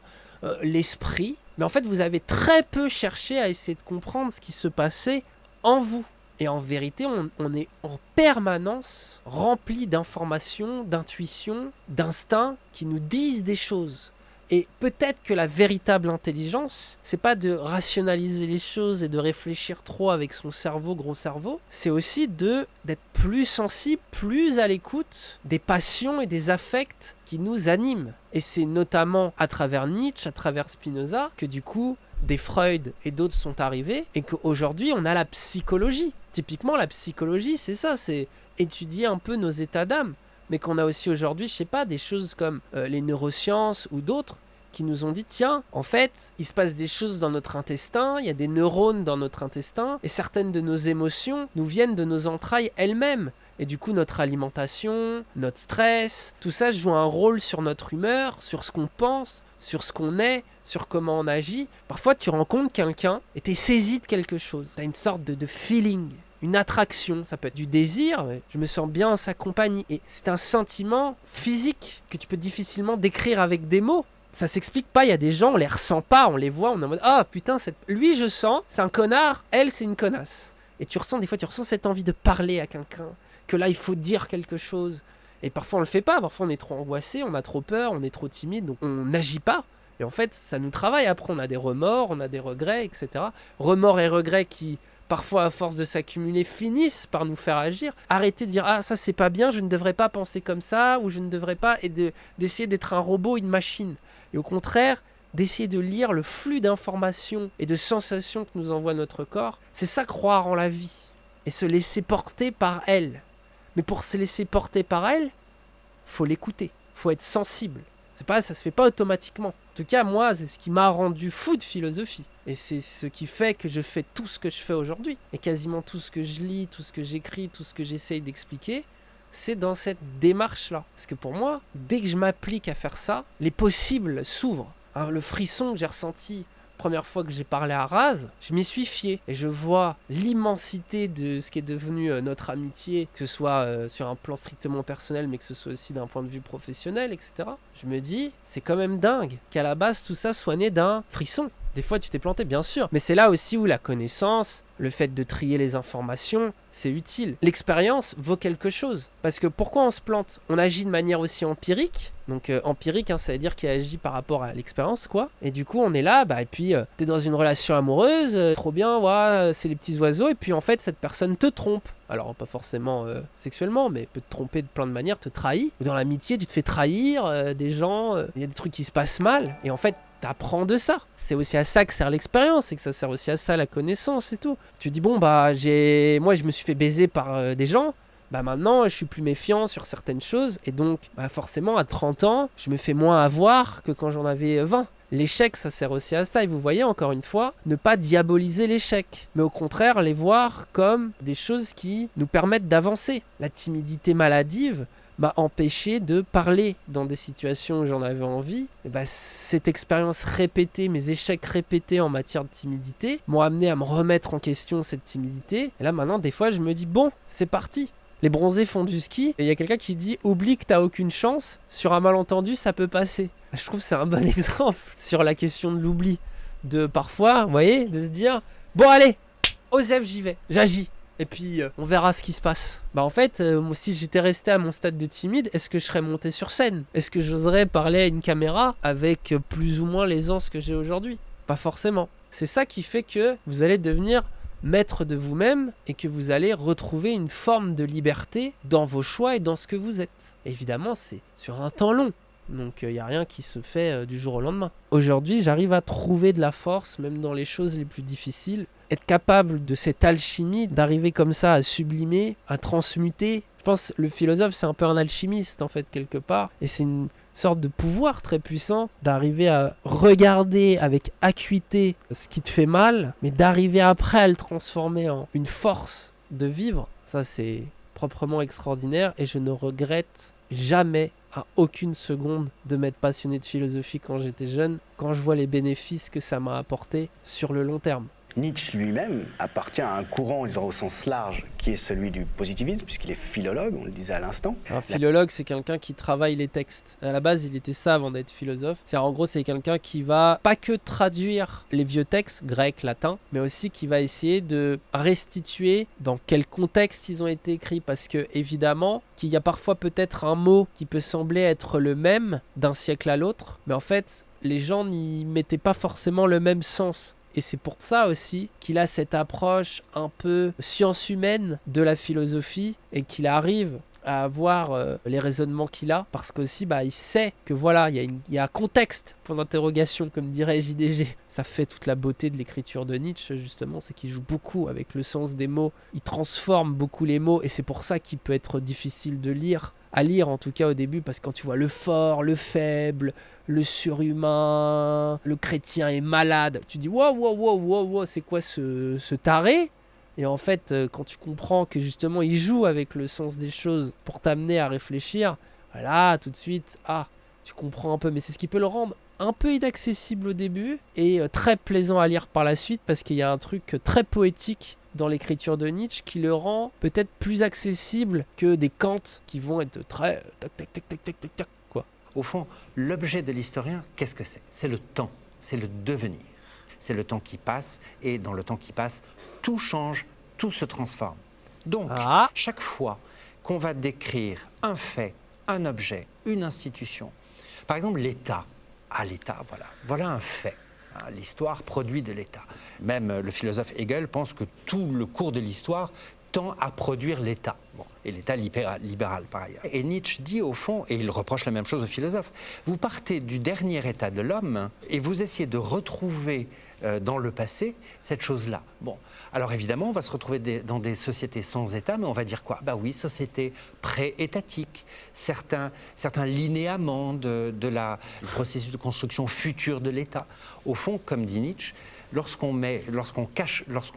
l'esprit, mais en fait vous avez très peu cherché à essayer de comprendre ce qui se passait en vous. Et en vérité, on est en permanence rempli d'informations, d'intuitions, d'instincts qui nous disent des choses. Et peut-être que la véritable intelligence, c'est pas de rationaliser les choses et de réfléchir trop avec son cerveau, gros cerveau, c'est aussi d'être plus sensible, plus à l'écoute des passions et des affects qui nous animent. Et c'est notamment à travers Nietzsche, à travers Spinoza, que du coup, des Freud et d'autres sont arrivés et qu'aujourd'hui, on a la psychologie. Typiquement, la psychologie, c'est ça, c'est étudier un peu nos états d'âme. Mais qu'on a aussi aujourd'hui, je sais pas, des choses comme les neurosciences ou d'autres qui nous ont dit, tiens, en fait, il se passe des choses dans notre intestin, il y a des neurones dans notre intestin, et certaines de nos émotions nous viennent de nos entrailles elles-mêmes. Et du coup, notre alimentation, notre stress, tout ça joue un rôle sur notre humeur, sur ce qu'on pense, sur ce qu'on est, sur comment on agit. Parfois, tu rencontres quelqu'un et t'es saisi de quelque chose. T'as une sorte de feeling, une attraction, ça peut être du désir, je me sens bien en sa compagnie. Et c'est un sentiment physique que tu peux difficilement décrire avec des mots. Ça s'explique pas, il y a des gens, on les ressent pas, on les voit, on est en mode « Ah putain, lui je sens, c'est un connard, elle c'est une connasse. » Et des fois tu ressens cette envie de parler à quelqu'un, que là il faut dire quelque chose. Et parfois on le fait pas, parfois on est trop angoissé, on a trop peur, on est trop timide, donc on n'agit pas. Et en fait ça nous travaille, après on a des remords, on a des regrets, etc. Remords et regrets qui, parfois à force de s'accumuler, finissent par nous faire agir. Arrêtez de dire « Ah ça c'est pas bien, je ne devrais pas penser comme ça » ou « Je ne devrais pas » et d'essayer d'être un robot, une machine. Et au contraire, d'essayer de lire le flux d'informations et de sensations que nous envoie notre corps, c'est ça croire en la vie et se laisser porter par elle. Mais pour se laisser porter par elle, faut l'écouter, faut être sensible. Ça se fait pas automatiquement. En tout cas, moi, c'est ce qui m'a rendu fou de philosophie. Et c'est ce qui fait que je fais tout ce que je fais aujourd'hui. Et quasiment tout ce que je lis, tout ce que j'écris, tout ce que j'essaye d'expliquer, c'est dans cette démarche-là. Parce que pour moi, dès que je m'applique à faire ça, les possibles s'ouvrent. Hein, le frisson que j'ai ressenti première fois que j'ai parlé à Raz, je m'y suis fié. Et je vois l'immensité de ce qui est devenu notre amitié, que ce soit sur un plan strictement personnel, mais que ce soit aussi d'un point de vue professionnel, etc. Je me dis, c'est quand même dingue qu'à la base, tout ça soit né d'un frisson. Des fois, tu t'es planté, bien sûr. Mais c'est là aussi où la connaissance, le fait de trier les informations, c'est utile. L'expérience vaut quelque chose. Parce que pourquoi on se plante? On agit de manière aussi empirique. Donc empirique, ça veut dire qu'il agit par rapport à l'expérience, quoi. Et du coup, on est là, et puis t'es dans une relation amoureuse, trop bien, c'est les petits oiseaux. Et puis en fait, cette personne te trompe. Alors pas forcément sexuellement, mais peut te tromper de plein de manières, te trahit. Ou dans l'amitié, tu te fais trahir des gens, il y a des trucs qui se passent mal. Et en fait, t'apprends de ça. C'est aussi à ça que sert l'expérience, et que ça sert aussi à ça la connaissance et tout. Tu dis bon moi je me suis fait baiser par des gens, maintenant je suis plus méfiant sur certaines choses, et donc forcément à 30 ans, je me fais moins avoir que quand j'en avais 20. L'échec, ça sert aussi à ça, et vous voyez encore une fois, ne pas diaboliser l'échec, mais au contraire les voir comme des choses qui nous permettent d'avancer. La timidité maladive m'a empêché de parler dans des situations où j'en avais envie. Et cette expérience répétée, mes échecs répétés en matière de timidité, m'ont amené à me remettre en question cette timidité. Et là maintenant, des fois, je me dis, bon, c'est parti. Les bronzés font du ski, et il y a quelqu'un qui dit « Oublie que t'as aucune chance, sur un malentendu, ça peut passer ». Je trouve que c'est un bon exemple sur la question de l'oubli. De parfois, vous voyez, de se dire « Bon allez, Osef, j'y vais, j'agis ». Et puis on verra ce qui se passe. En fait, moi, si j'étais resté à mon stade de timide, est-ce que je serais monté sur scène? Est-ce que j'oserais parler à une caméra avec plus ou moins l'aisance que j'ai aujourd'hui? Pas forcément. C'est ça qui fait que vous allez devenir maître de vous-même, et que vous allez retrouver une forme de liberté dans vos choix et dans ce que vous êtes. Évidemment, c'est sur un temps long. Donc il n'y a rien qui se fait du jour au lendemain. Aujourd'hui, j'arrive à trouver de la force, même dans les choses les plus difficiles. Être capable de cette alchimie, d'arriver comme ça à sublimer, à transmuter. Je pense que le philosophe, c'est un peu un alchimiste, en fait, quelque part. Et c'est une sorte de pouvoir très puissant d'arriver à regarder avec acuité ce qui te fait mal, mais d'arriver après à le transformer en une force de vivre. Ça, c'est proprement extraordinaire, et je ne regrette jamais à aucune seconde de m'être passionné de philosophie quand j'étais jeune, quand je vois les bénéfices que ça m'a apporté sur le long terme. Nietzsche lui-même appartient à un courant, disons au sens large, qui est celui du positivisme, puisqu'il est philologue, on le disait à l'instant. Un philologue, c'est quelqu'un qui travaille les textes. À la base, il était ça avant d'être philosophe. En gros, c'est quelqu'un qui va pas que traduire les vieux textes, grecs, latins, mais aussi qui va essayer de restituer dans quel contexte ils ont été écrits. Parce que, évidemment, qu'il y a parfois peut-être un mot qui peut sembler être le même d'un siècle à l'autre, mais en fait, les gens n'y mettaient pas forcément le même sens. Et c'est pour ça aussi qu'il a cette approche un peu science humaine de la philosophie, et qu'il arrive à avoir les raisonnements qu'il a, parce qu'aussi il sait que voilà, il y a un contexte, point d'interrogation, comme dirait JDG. Ça fait toute la beauté de l'écriture de Nietzsche, justement, c'est qu'il joue beaucoup avec le sens des mots, il transforme beaucoup les mots, et c'est pour ça qu'il peut être difficile de lire, à lire en tout cas au début, parce que quand tu vois le fort, le faible, le surhumain, le chrétien est malade, tu dis wow, c'est quoi ce taré? Et en fait, quand tu comprends que justement il joue avec le sens des choses pour t'amener à réfléchir, voilà, tout de suite, tu comprends un peu. Mais c'est ce qui peut le rendre un peu inaccessible au début, et très plaisant à lire par la suite, parce qu'il y a un truc très poétique dans l'écriture de Nietzsche qui le rend peut-être plus accessible que des Kant qui vont être très tac, quoi. Au fond, l'objet de l'historien, qu'est-ce que c'est? C'est le temps, c'est le devenir. C'est le temps qui passe, et dans le temps qui passe, tout change, tout se transforme. Donc, chaque fois qu'on va décrire un fait, un objet, une institution, par exemple l'État, l'État, voilà un fait. L'histoire produit de l'État. Même le philosophe Hegel pense que tout le cours de l'histoire tend à produire l'État. Et l'État libéral par ailleurs. Et Nietzsche dit au fond, et il reproche la même chose aux philosophes, vous partez du dernier état de l'homme et vous essayez de retrouver dans le passé cette chose-là. Alors évidemment, on va se retrouver dans des sociétés sans État, mais on va dire quoi? Oui, société pré-étatique, certains linéaments du processus de construction future de l'État. Au fond, comme dit Nietzsche, lorsqu'on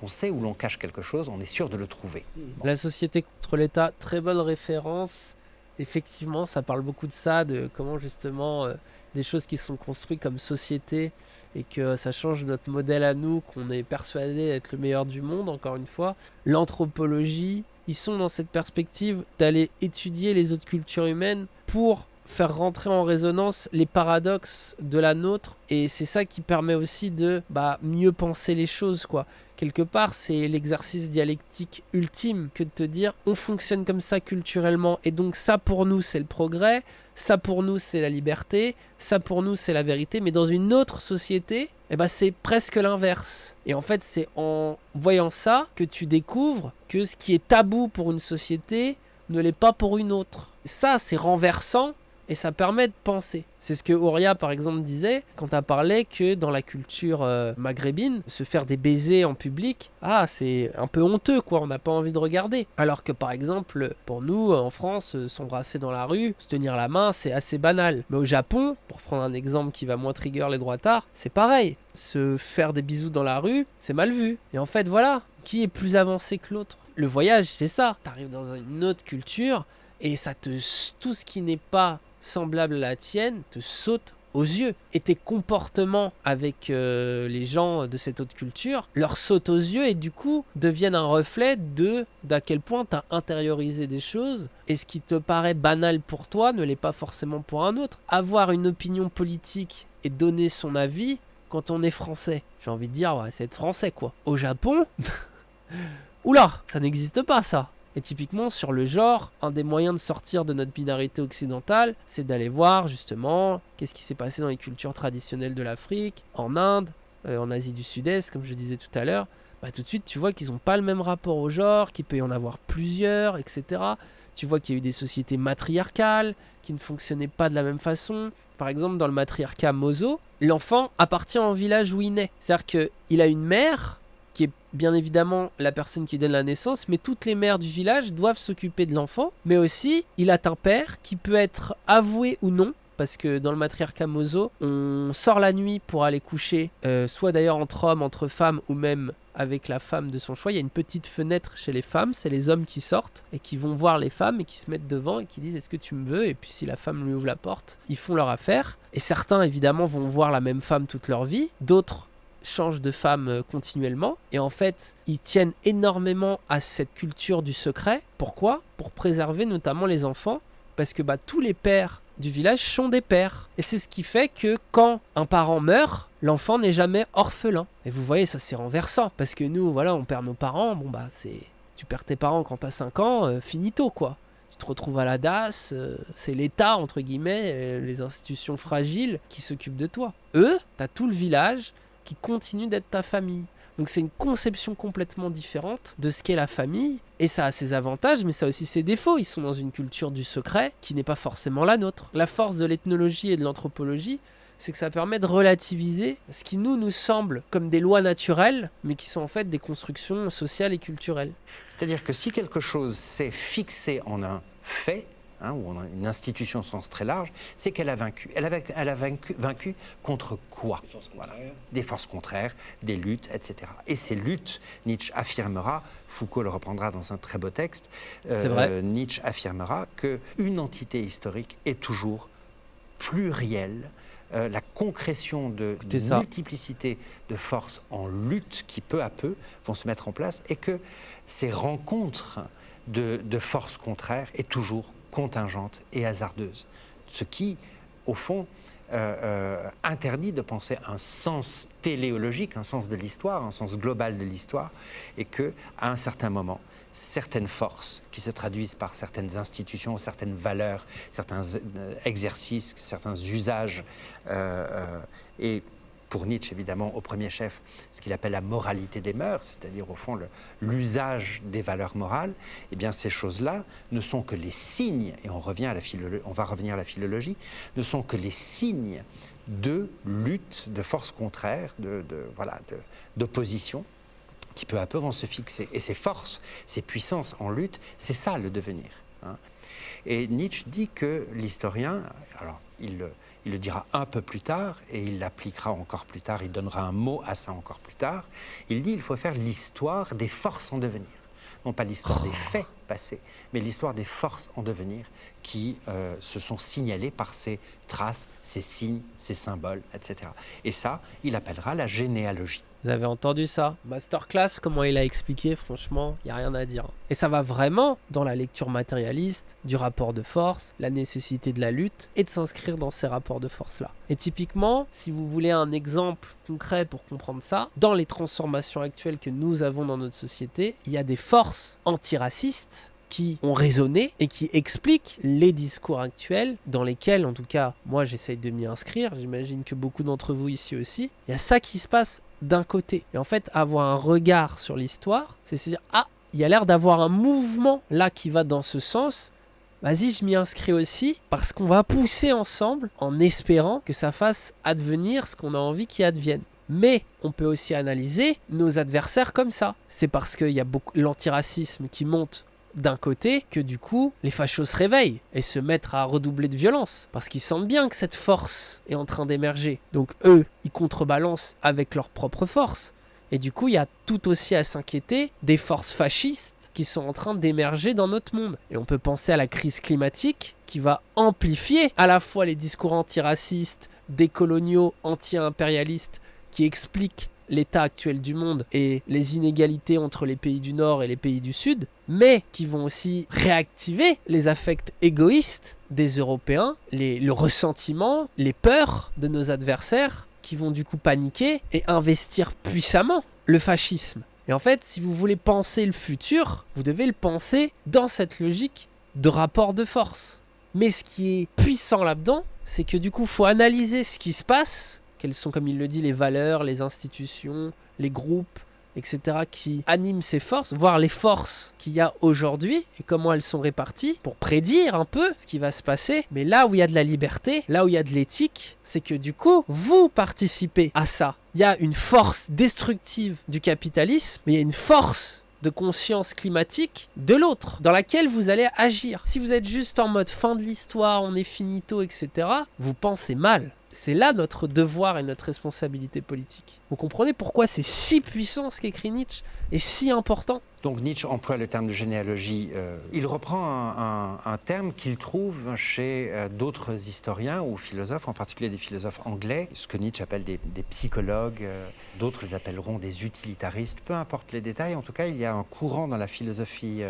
sait où l'on cache quelque chose, on est sûr de le trouver. La société contre l'État, très bonne référence. Effectivement, ça parle beaucoup de ça, de comment justement des choses qui sont construites comme société, et que ça change notre modèle à nous, qu'on est persuadé d'être le meilleur du monde, encore une fois. L'anthropologie, ils sont dans cette perspective d'aller étudier les autres cultures humaines pour faire rentrer en résonance les paradoxes de la nôtre, et c'est ça qui permet aussi de mieux penser les choses, quoi. Quelque part, c'est l'exercice dialectique ultime que de te dire on fonctionne comme ça culturellement, et donc ça pour nous c'est le progrès, ça pour nous c'est la liberté, ça pour nous c'est la vérité, mais dans une autre société, c'est presque l'inverse. Et en fait, c'est en voyant ça que tu découvres que ce qui est tabou pour une société ne l'est pas pour une autre. Ça, c'est renversant. Et ça permet de penser. C'est ce que Ouria, par exemple, disait quand elle parlait que dans la culture maghrébine, se faire des baisers en public, c'est un peu honteux, quoi. On n'a pas envie de regarder. Alors que, par exemple, pour nous, en France, s'embrasser dans la rue, se tenir la main, c'est assez banal. Mais au Japon, pour prendre un exemple qui va moins trigger les droitards, c'est pareil. Se faire des bisous dans la rue, c'est mal vu. Et en fait, voilà, qui est plus avancé que l'autre ? Le voyage, c'est ça. T'arrives dans une autre culture et tout ce qui n'est pas semblable à la tienne te saute aux yeux. Et tes comportements avec les gens de cette autre culture leur sautent aux yeux et du coup deviennent un reflet d'à quel point tu as intériorisé des choses et ce qui te paraît banal pour toi ne l'est pas forcément pour un autre. Avoir une opinion politique et donner son avis quand on est français, j'ai envie de dire, c'est être français, quoi. Au Japon, oula, ça n'existe pas, ça. Et typiquement, sur le genre, un des moyens de sortir de notre binarité occidentale, c'est d'aller voir, justement, qu'est-ce qui s'est passé dans les cultures traditionnelles de l'Afrique, en Inde, en Asie du Sud-Est, comme je disais tout à l'heure. Tout de suite, tu vois qu'ils n'ont pas le même rapport au genre, qu'il peut y en avoir plusieurs, etc. Tu vois qu'il y a eu des sociétés matriarcales qui ne fonctionnaient pas de la même façon. Par exemple, dans le matriarcat Mozo, l'enfant appartient au village où il naît. C'est-à-dire qu'il a une mère qui est bien évidemment la personne qui donne la naissance, mais toutes les mères du village doivent s'occuper de l'enfant. Mais aussi, il a un père qui peut être avoué ou non, parce que dans le matriarcat Mozo, on sort la nuit pour aller coucher, soit d'ailleurs entre hommes, entre femmes, ou même avec la femme de son choix. Il y a une petite fenêtre chez les femmes, c'est les hommes qui sortent et qui vont voir les femmes et qui se mettent devant et qui disent « Est-ce que tu me veux ?» Et puis si la femme lui ouvre la porte, ils font leur affaire. Et certains, évidemment, vont voir la même femme toute leur vie, d'autres changent de femme continuellement et en fait ils tiennent énormément à cette culture du secret. Pourquoi ? Pour préserver notamment les enfants, parce que tous les pères du village sont des pères et c'est ce qui fait que quand un parent meurt, l'enfant n'est jamais orphelin. Et vous voyez, ça c'est renversant parce que nous on perd nos parents, tu perds tes parents quand t'as 5 ans, finito, quoi. Tu te retrouves à la DAS, c'est l'État entre guillemets, les institutions fragiles qui s'occupent de toi. Eux, t'as tout le village qui continue d'être ta famille. Donc c'est une conception complètement différente de ce qu'est la famille, et ça a ses avantages, mais ça a aussi ses défauts. Ils sont dans une culture du secret qui n'est pas forcément la nôtre. La force de l'ethnologie et de l'anthropologie, c'est que ça permet de relativiser ce qui nous semble comme des lois naturelles, mais qui sont en fait des constructions sociales et culturelles. C'est-à-dire que si quelque chose s'est fixé en un fait, ou on a une institution au sens très large, c'est qu'elle a vaincu. Elle a vaincu contre quoi ? Des forces contraires, des luttes, etc. Et ces luttes, Nietzsche affirmera, Foucault le reprendra dans un très beau texte, Nietzsche affirmera qu'une entité historique est toujours plurielle, la concrétion de multiplicité de forces en lutte qui peu à peu vont se mettre en place et que ces rencontres de forces contraires est toujours contingente et hasardeuse. Ce qui, au fond, interdit de penser un sens téléologique, un sens de l'histoire, un sens global de l'histoire, et qu'à un certain moment, certaines forces qui se traduisent par certaines institutions, certaines valeurs, certains exercices, certains usages, et pour Nietzsche, évidemment, au premier chef, ce qu'il appelle la moralité des mœurs, c'est-à-dire, au fond, l'usage des valeurs morales, eh bien, ces choses-là ne sont que les signes, et on va revenir à la philologie, ne sont que les signes de lutte, de forces contraires, d'opposition, qui peu à peu vont se fixer. Et ces forces, ces puissances en lutte, c'est ça le devenir. Et Nietzsche dit que l'historien, alors il le dira un peu plus tard et il l'appliquera encore plus tard, il donnera un mot à ça encore plus tard, il dit qu'il faut faire l'histoire des forces en devenir. Non pas l'histoire des faits passés, mais l'histoire des forces en devenir qui se sont signalées par ces traces, ces signes, ces symboles, etc. Et ça, il appellera la généalogie. Vous avez entendu ça? Masterclass, comment il a expliqué, franchement, il n'y a rien à dire. Et ça va vraiment dans la lecture matérialiste, du rapport de force, la nécessité de la lutte, et de s'inscrire dans ces rapports de force-là. Et typiquement, si vous voulez un exemple concret pour comprendre ça, dans les transformations actuelles que nous avons dans notre société, il y a des forces antiracistes qui ont résonné et qui expliquent les discours actuels dans lesquels, en tout cas, moi j'essaye de m'y inscrire, j'imagine que beaucoup d'entre vous ici aussi, il y a ça qui se passe d'un côté. Et en fait, avoir un regard sur l'histoire, c'est se dire, ah, il y a l'air d'avoir un mouvement là qui va dans ce sens, vas-y, je m'y inscris aussi, parce qu'on va pousser ensemble en espérant que ça fasse advenir ce qu'on a envie qu'il advienne. Mais on peut aussi analyser nos adversaires comme ça. C'est parce qu'il y a beaucoup l'antiracisme qui monte d'un côté que du coup les fachos se réveillent et se mettent à redoubler de violence parce qu'ils sentent bien que cette force est en train d'émerger. Donc eux, ils contrebalancent avec leur propre force. Et du coup, il y a tout aussi à s'inquiéter des forces fascistes qui sont en train d'émerger dans notre monde. Et on peut penser à la crise climatique qui va amplifier à la fois les discours antiracistes, décoloniaux, anti-impérialistes qui expliquent l'état actuel du monde et les inégalités entre les pays du Nord et les pays du Sud, mais qui vont aussi réactiver les affects égoïstes des Européens, le ressentiment, les peurs de nos adversaires, qui vont du coup paniquer et investir puissamment le fascisme. Et en fait, si vous voulez penser le futur, vous devez le penser dans cette logique de rapport de force. Mais ce qui est puissant là-dedans, c'est que du coup, il faut analyser ce qui se passe, quelles sont, comme il le dit, les valeurs, les institutions, les groupes, etc. qui animent ces forces, voir les forces qu'il y a aujourd'hui et comment elles sont réparties pour prédire un peu ce qui va se passer. Mais là où il y a de la liberté, là où il y a de l'éthique, c'est que du coup, vous participez à ça. Il y a une force destructive du capitalisme, mais il y a une force de conscience climatique de l'autre, dans laquelle vous allez agir. Si vous êtes juste en mode fin de l'histoire, on est finito, etc., vous pensez mal. C'est là notre devoir et notre responsabilité politique. Vous comprenez pourquoi c'est si puissant ce qu'écrit Nietzsche et si important? Donc Nietzsche emploie le terme de généalogie. Il reprend un terme qu'il trouve chez d'autres historiens ou philosophes, en particulier des philosophes anglais, ce que Nietzsche appelle des psychologues, d'autres les appelleront des utilitaristes, peu importe les détails. En tout cas, il y a un courant dans la philosophie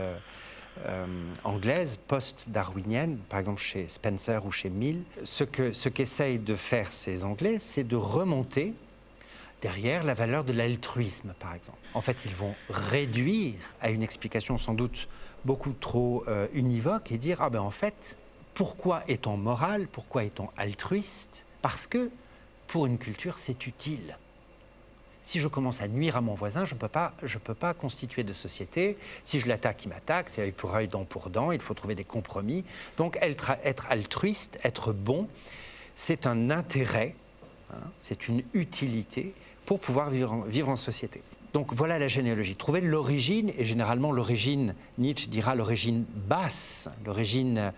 anglaise, post-darwinienne, par exemple chez Spencer ou chez Mill. Ce qu'essayent de faire ces Anglais, c'est de remonter derrière la valeur de l'altruisme, par exemple. En fait, ils vont réduire à une explication sans doute beaucoup trop univoque et dire, ah ben en fait, pourquoi est-on moral, pourquoi est-on altruiste? Parce que pour une culture, c'est utile. Si je commence à nuire à mon voisin, je ne peux pas constituer de société. Si je l'attaque, il m'attaque, c'est œil pour œil, dent pour dent, il faut trouver des compromis. Donc être altruiste, être bon, c'est un intérêt, hein, c'est une utilité pour pouvoir vivre en société. Donc voilà la généalogie. Trouver l'origine, et généralement l'origine, Nietzsche dira l'origine basse, l'origine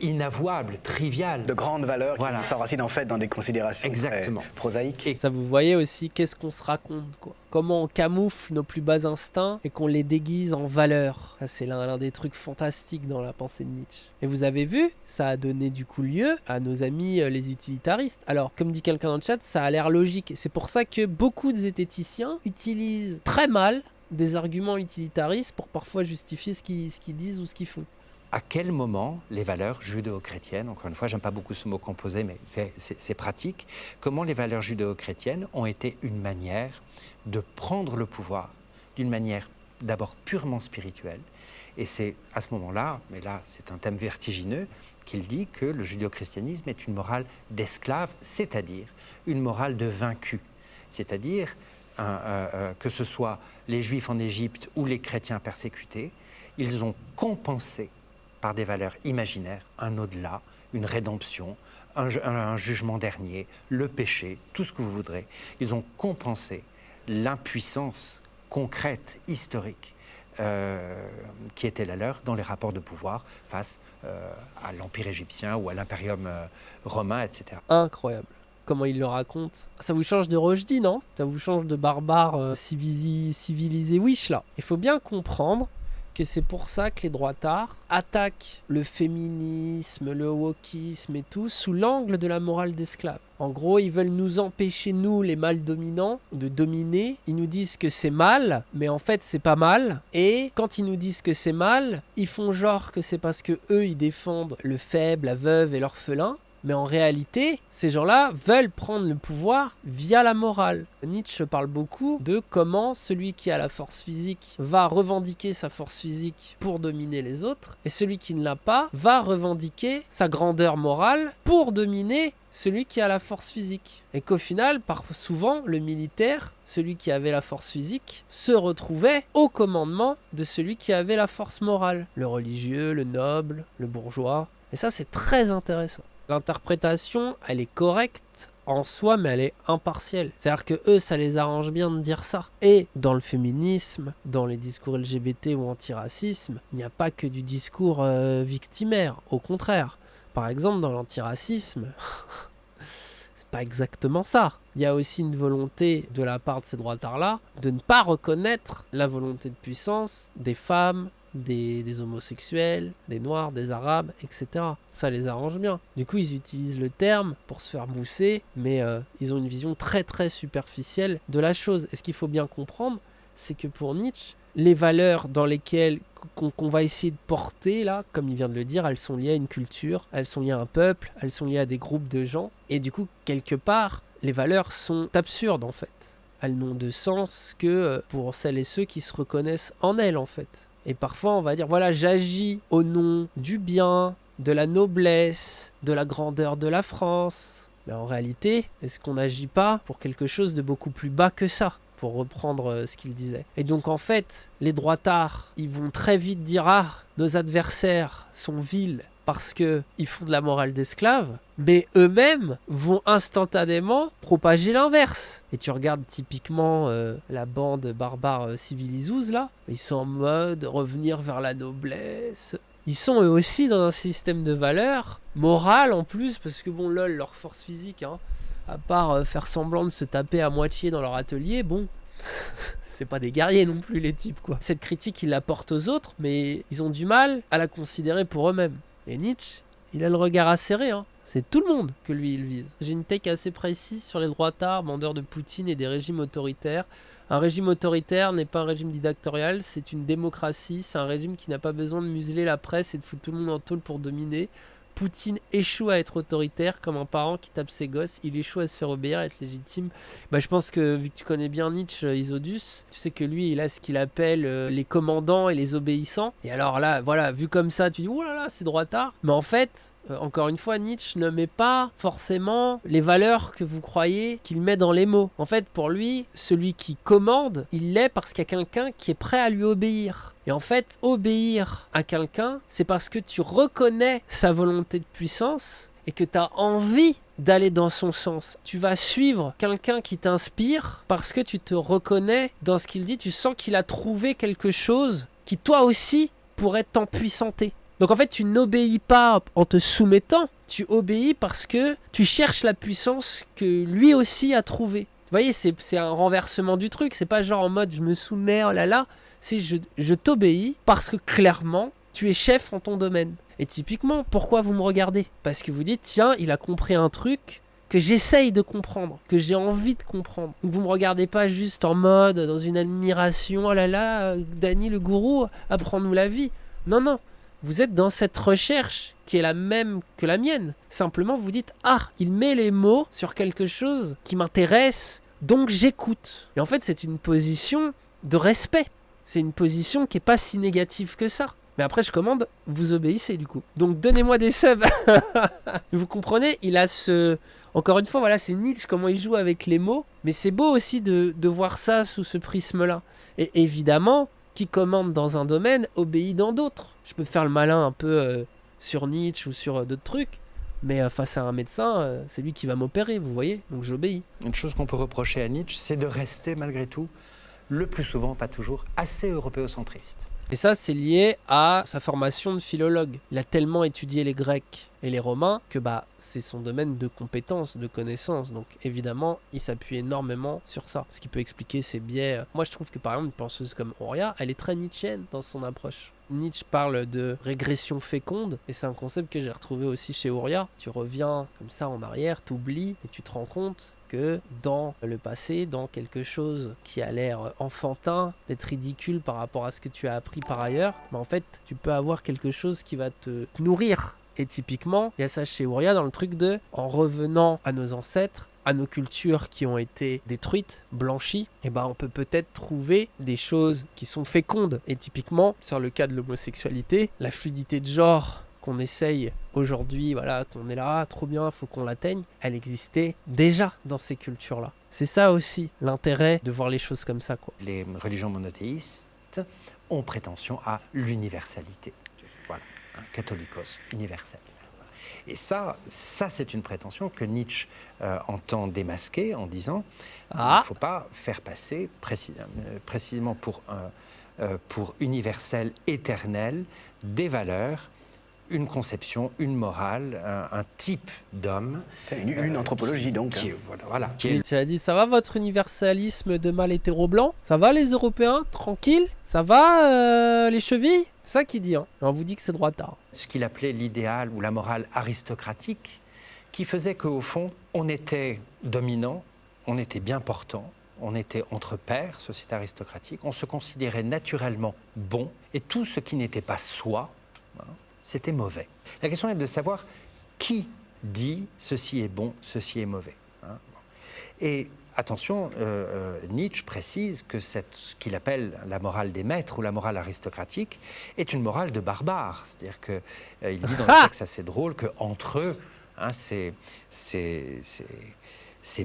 inavouable, triviale. De grande valeur, voilà, qui s'enracine en fait dans des considérations exactement prosaïques. Et ça, vous voyez aussi qu'est-ce qu'on se raconte, quoi. Comment on camoufle nos plus bas instincts et qu'on les déguise en valeurs. Ça, c'est l'un des trucs fantastiques dans la pensée de Nietzsche. Et vous avez vu, ça a donné du coup lieu à nos amis les utilitaristes. Alors, comme dit quelqu'un dans le chat, ça a l'air logique. C'est pour ça que beaucoup de zététiciens utilisent très mal des arguments utilitaristes pour parfois justifier ce qu'ils disent ou ce qu'ils font. À quel moment les valeurs judéo-chrétiennes, encore une fois, j'aime pas beaucoup ce mot composé, mais c'est pratique, comment les valeurs judéo-chrétiennes ont été une manière de prendre le pouvoir d'une manière d'abord purement spirituelle. Et c'est à ce moment-là, mais là c'est un thème vertigineux, qu'il dit que le judéo-christianisme est une morale d'esclave, c'est-à-dire une morale de vaincu. C'est-à-dire que ce soit les Juifs en Égypte ou les chrétiens persécutés, ils ont compensé par des valeurs imaginaires, un au-delà, une rédemption, un jugement dernier, le péché, tout ce que vous voudrez. Ils ont compensé l'impuissance concrète, historique, qui était la leur dans les rapports de pouvoir face à l'Empire égyptien ou à l'Impérium romain, etc. Incroyable. Comment il le raconte. Ça vous change de Rushdie, non? Ça vous change de barbare civilisé wish, là. Il faut bien comprendre que c'est pour ça que les droitards attaquent le féminisme, le wokisme et tout sous l'angle de la morale d'esclave. En gros, ils veulent nous empêcher, nous, les mâles dominants, de dominer. Ils nous disent que c'est mal, mais en fait, c'est pas mal. Et quand ils nous disent que c'est mal, ils font genre que c'est parce que eux, ils défendent le faible, la veuve et l'orphelin. Mais en réalité, ces gens-là veulent prendre le pouvoir via la morale. Nietzsche parle beaucoup de comment celui qui a la force physique va revendiquer sa force physique pour dominer les autres, et celui qui ne l'a pas va revendiquer sa grandeur morale pour dominer celui qui a la force physique. Et qu'au final, souvent, le militaire, celui qui avait la force physique, se retrouvait au commandement de celui qui avait la force morale. Le religieux, le noble, le bourgeois. Et ça, c'est très intéressant. L'interprétation, elle est correcte en soi, mais elle est impartielle. C'est-à-dire que eux, ça les arrange bien de dire ça. Et dans le féminisme, dans les discours LGBT ou antiracisme, il n'y a pas que du discours victimaire. Au contraire. Par exemple, dans l'antiracisme, c'est pas exactement ça. Il y a aussi une volonté de la part de ces droitards-là de ne pas reconnaître la volonté de puissance des femmes, des homosexuels, des noirs, des arabes, etc. Ça les arrange bien. Du coup, ils utilisent le terme pour se faire mousser, mais ils ont une vision très très superficielle de la chose. Et ce qu'il faut bien comprendre, c'est que pour Nietzsche, les valeurs dans lesquelles qu'on va essayer de porter, là, comme il vient de le dire, elles sont liées à une culture, elles sont liées à un peuple, elles sont liées à des groupes de gens. Et du coup, quelque part, les valeurs sont absurdes, en fait. Elles n'ont de sens que pour celles et ceux qui se reconnaissent en elles, en fait. Et parfois, on va dire, voilà, j'agis au nom du bien, de la noblesse, de la grandeur de la France. Mais en réalité, est-ce qu'on n'agit pas pour quelque chose de beaucoup plus bas que ça ? Pour reprendre ce qu'il disait. Et donc en fait, les droitards, ils vont très vite dire « Ah, nos adversaires sont vils parce qu'ils font de la morale d'esclave », mais eux-mêmes vont instantanément propager l'inverse. Et tu regardes typiquement la bande barbare Civilizouz, là, ils sont en mode revenir vers la noblesse. Ils sont eux aussi dans un système de valeurs, morales en plus, parce que bon, lol, leur force physique, hein, à part faire semblant de se taper à moitié dans leur atelier, bon, c'est pas des guerriers non plus les types, quoi. Cette critique, ils la portent aux autres, mais ils ont du mal à la considérer pour eux-mêmes. Et Nietzsche, il a le regard acéré, hein. C'est tout le monde que lui, il vise. J'ai une take assez précise sur les droitards, bandeurs de Poutine et des régimes autoritaires. Un régime autoritaire n'est pas un régime dictatorial, c'est une démocratie, c'est un régime qui n'a pas besoin de museler la presse et de foutre tout le monde en tôle pour dominer. Poutine échoue à être autoritaire comme un parent qui tape ses gosses, il échoue à se faire obéir, à être légitime. Bah, je pense que vu que tu connais bien Nietzsche, Isodus, tu sais que lui il a ce qu'il appelle les commandants et les obéissants. Et alors là, voilà, vu comme ça, tu dis oh là là, c'est droitard. Mais en fait, encore une fois, Nietzsche ne met pas forcément les valeurs que vous croyez qu'il met dans les mots. En fait, pour lui, celui qui commande, il l'est parce qu'il y a quelqu'un qui est prêt à lui obéir. Et en fait, obéir à quelqu'un, c'est parce que tu reconnais sa volonté de puissance et que tu as envie d'aller dans son sens. Tu vas suivre quelqu'un qui t'inspire parce que tu te reconnais dans ce qu'il dit. Tu sens qu'il a trouvé quelque chose qui, toi aussi, pourrait t'empuissanter. Donc en fait, tu n'obéis pas en te soumettant, tu obéis parce que tu cherches la puissance que lui aussi a trouvée. Vous voyez, c'est un renversement du truc. C'est pas genre en mode je me soumets, oh là là. C'est je t'obéis parce que clairement, tu es chef en ton domaine. Et typiquement, pourquoi vous me regardez ? Parce que vous dites, tiens, il a compris un truc que j'essaye de comprendre, que j'ai envie de comprendre. Donc vous me regardez pas juste en mode, dans une admiration, oh là là, Dany le gourou, apprends-nous la vie. Non, non. Vous êtes dans cette recherche qui est la même que la mienne. Simplement, vous dites, ah, il met les mots sur quelque chose qui m'intéresse, donc j'écoute. Et en fait, c'est une position de respect. C'est une position qui est pas si négative que ça. Mais après, je commande, vous obéissez du coup. Donc, donnez-moi des subs. Vous comprenez ? Il a ce... Encore une fois, voilà, c'est Nietzsche, comment il joue avec les mots. Mais c'est beau aussi de voir ça sous ce prisme-là. Et évidemment, qui commande dans un domaine obéit dans d'autres. Je peux faire le malin un peu sur Nietzsche ou sur d'autres trucs. Mais face à un médecin, c'est lui qui va m'opérer, vous voyez ? Donc, j'obéis. Une chose qu'on peut reprocher à Nietzsche, c'est de rester malgré tout, le plus souvent, pas toujours, assez européocentriste. Et ça, c'est lié à sa formation de philologue. Il a tellement étudié les Grecs et les Romains, que c'est son domaine de compétence, de connaissance. Donc évidemment, il s'appuie énormément sur ça, ce qui peut expliquer ses biais. Moi, je trouve que par exemple, une penseuse comme Horia, elle est très nietzschéenne dans son approche. Nietzsche parle de régression féconde, et c'est un concept que j'ai retrouvé aussi chez Horia. Tu reviens comme ça en arrière, t'oublies, et tu te rends compte que dans le passé, dans quelque chose qui a l'air enfantin, d'être ridicule par rapport à ce que tu as appris par ailleurs, en fait, tu peux avoir quelque chose qui va te nourrir. Et typiquement, il y a ça chez Horia dans le truc de, en revenant à nos ancêtres, à nos cultures qui ont été détruites, blanchies, et on peut peut-être trouver des choses qui sont fécondes. Et typiquement, sur le cas de l'homosexualité, la fluidité de genre qu'on essaye aujourd'hui, qu'on est là, trop bien, faut qu'on l'atteigne, elle existait déjà dans ces cultures-là. C'est ça aussi l'intérêt de voir les choses comme ça, quoi. Les religions monothéistes ont prétention à l'universalité. Voilà, un catholicos universel. Et ça c'est une prétention que Nietzsche entend démasquer en disant il ne faut pas faire passer précisément pour universel, éternel, des valeurs, une conception, une morale, un type d'homme. Une anthropologie donc. Tu as dit, ça va votre universalisme de mâle hétéro-blanc? Ça va les Européens? Tranquille? Ça va les chevilles? C'est ça qu'il dit, hein. Et on vous dit que c'est droitard. Ce qu'il appelait l'idéal ou la morale aristocratique, qui faisait qu'au fond, on était dominant, on était bien portant, on était entre pairs, société aristocratique, on se considérait naturellement bon, et tout ce qui n'était pas soi, c'était mauvais. La question est de savoir qui dit ceci est bon, ceci est mauvais. Et attention, Nietzsche précise que ce qu'il appelle la morale des maîtres ou la morale aristocratique est une morale de barbares. C'est-à-dire qu'il dit dans le texte assez drôle qu'entre eux, ces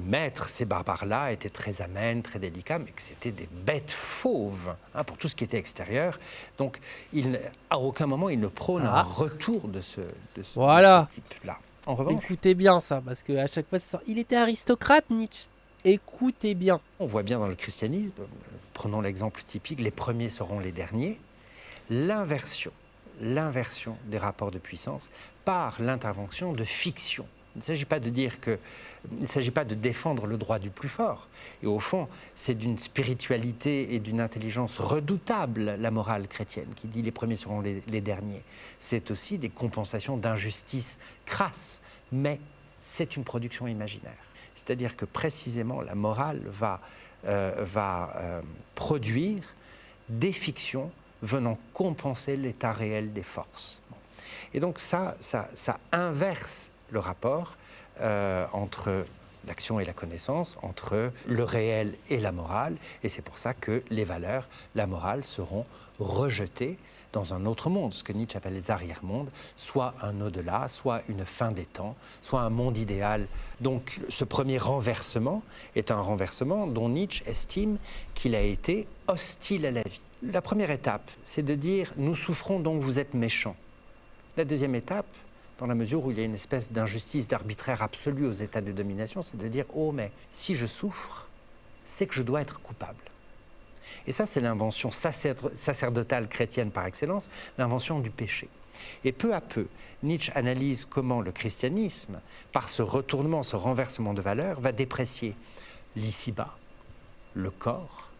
maîtres, ces barbares-là étaient très amènes, très délicats, mais que c'était des bêtes fauves pour tout ce qui était extérieur. Donc, à aucun moment, il ne prône un retour de ce type-là. En revanche, écoutez bien ça, parce qu'à chaque fois, ça sort. Il était aristocrate, Nietzsche. Écoutez bien. On voit bien dans le christianisme, prenons l'exemple typique, les premiers seront les derniers, l'inversion des rapports de puissance par l'intervention de fiction. Il ne s'agit pas de dire il ne s'agit pas de défendre le droit du plus fort. Et au fond, c'est d'une spiritualité et d'une intelligence redoutable, la morale chrétienne, qui dit les premiers seront les derniers. C'est aussi des compensations d'injustice crasse, mais c'est une production imaginaire. C'est-à-dire que précisément, la morale va produire des fictions venant compenser l'état réel des forces. Et donc ça inverse le rapport entre l'action et la connaissance, entre le réel et la morale, et c'est pour ça que les valeurs, la morale, seront rejetées dans un autre monde, ce que Nietzsche appelle les arrière-mondes, soit un au-delà, soit une fin des temps, soit un monde idéal. Donc ce premier renversement est un renversement dont Nietzsche estime qu'il a été hostile à la vie. La première étape, c'est de dire « nous souffrons donc vous êtes méchants ». La deuxième étape, dans la mesure où il y a une espèce d'injustice, d'arbitraire absolu aux états de domination, c'est de dire « oh, mais si je souffre, c'est que je dois être coupable ». Et ça, c'est l'invention sacerdotale chrétienne par excellence, l'invention du péché. Et peu à peu, Nietzsche analyse comment le christianisme, par ce retournement, ce renversement de valeurs, va déprécier l'ici-bas, le corps,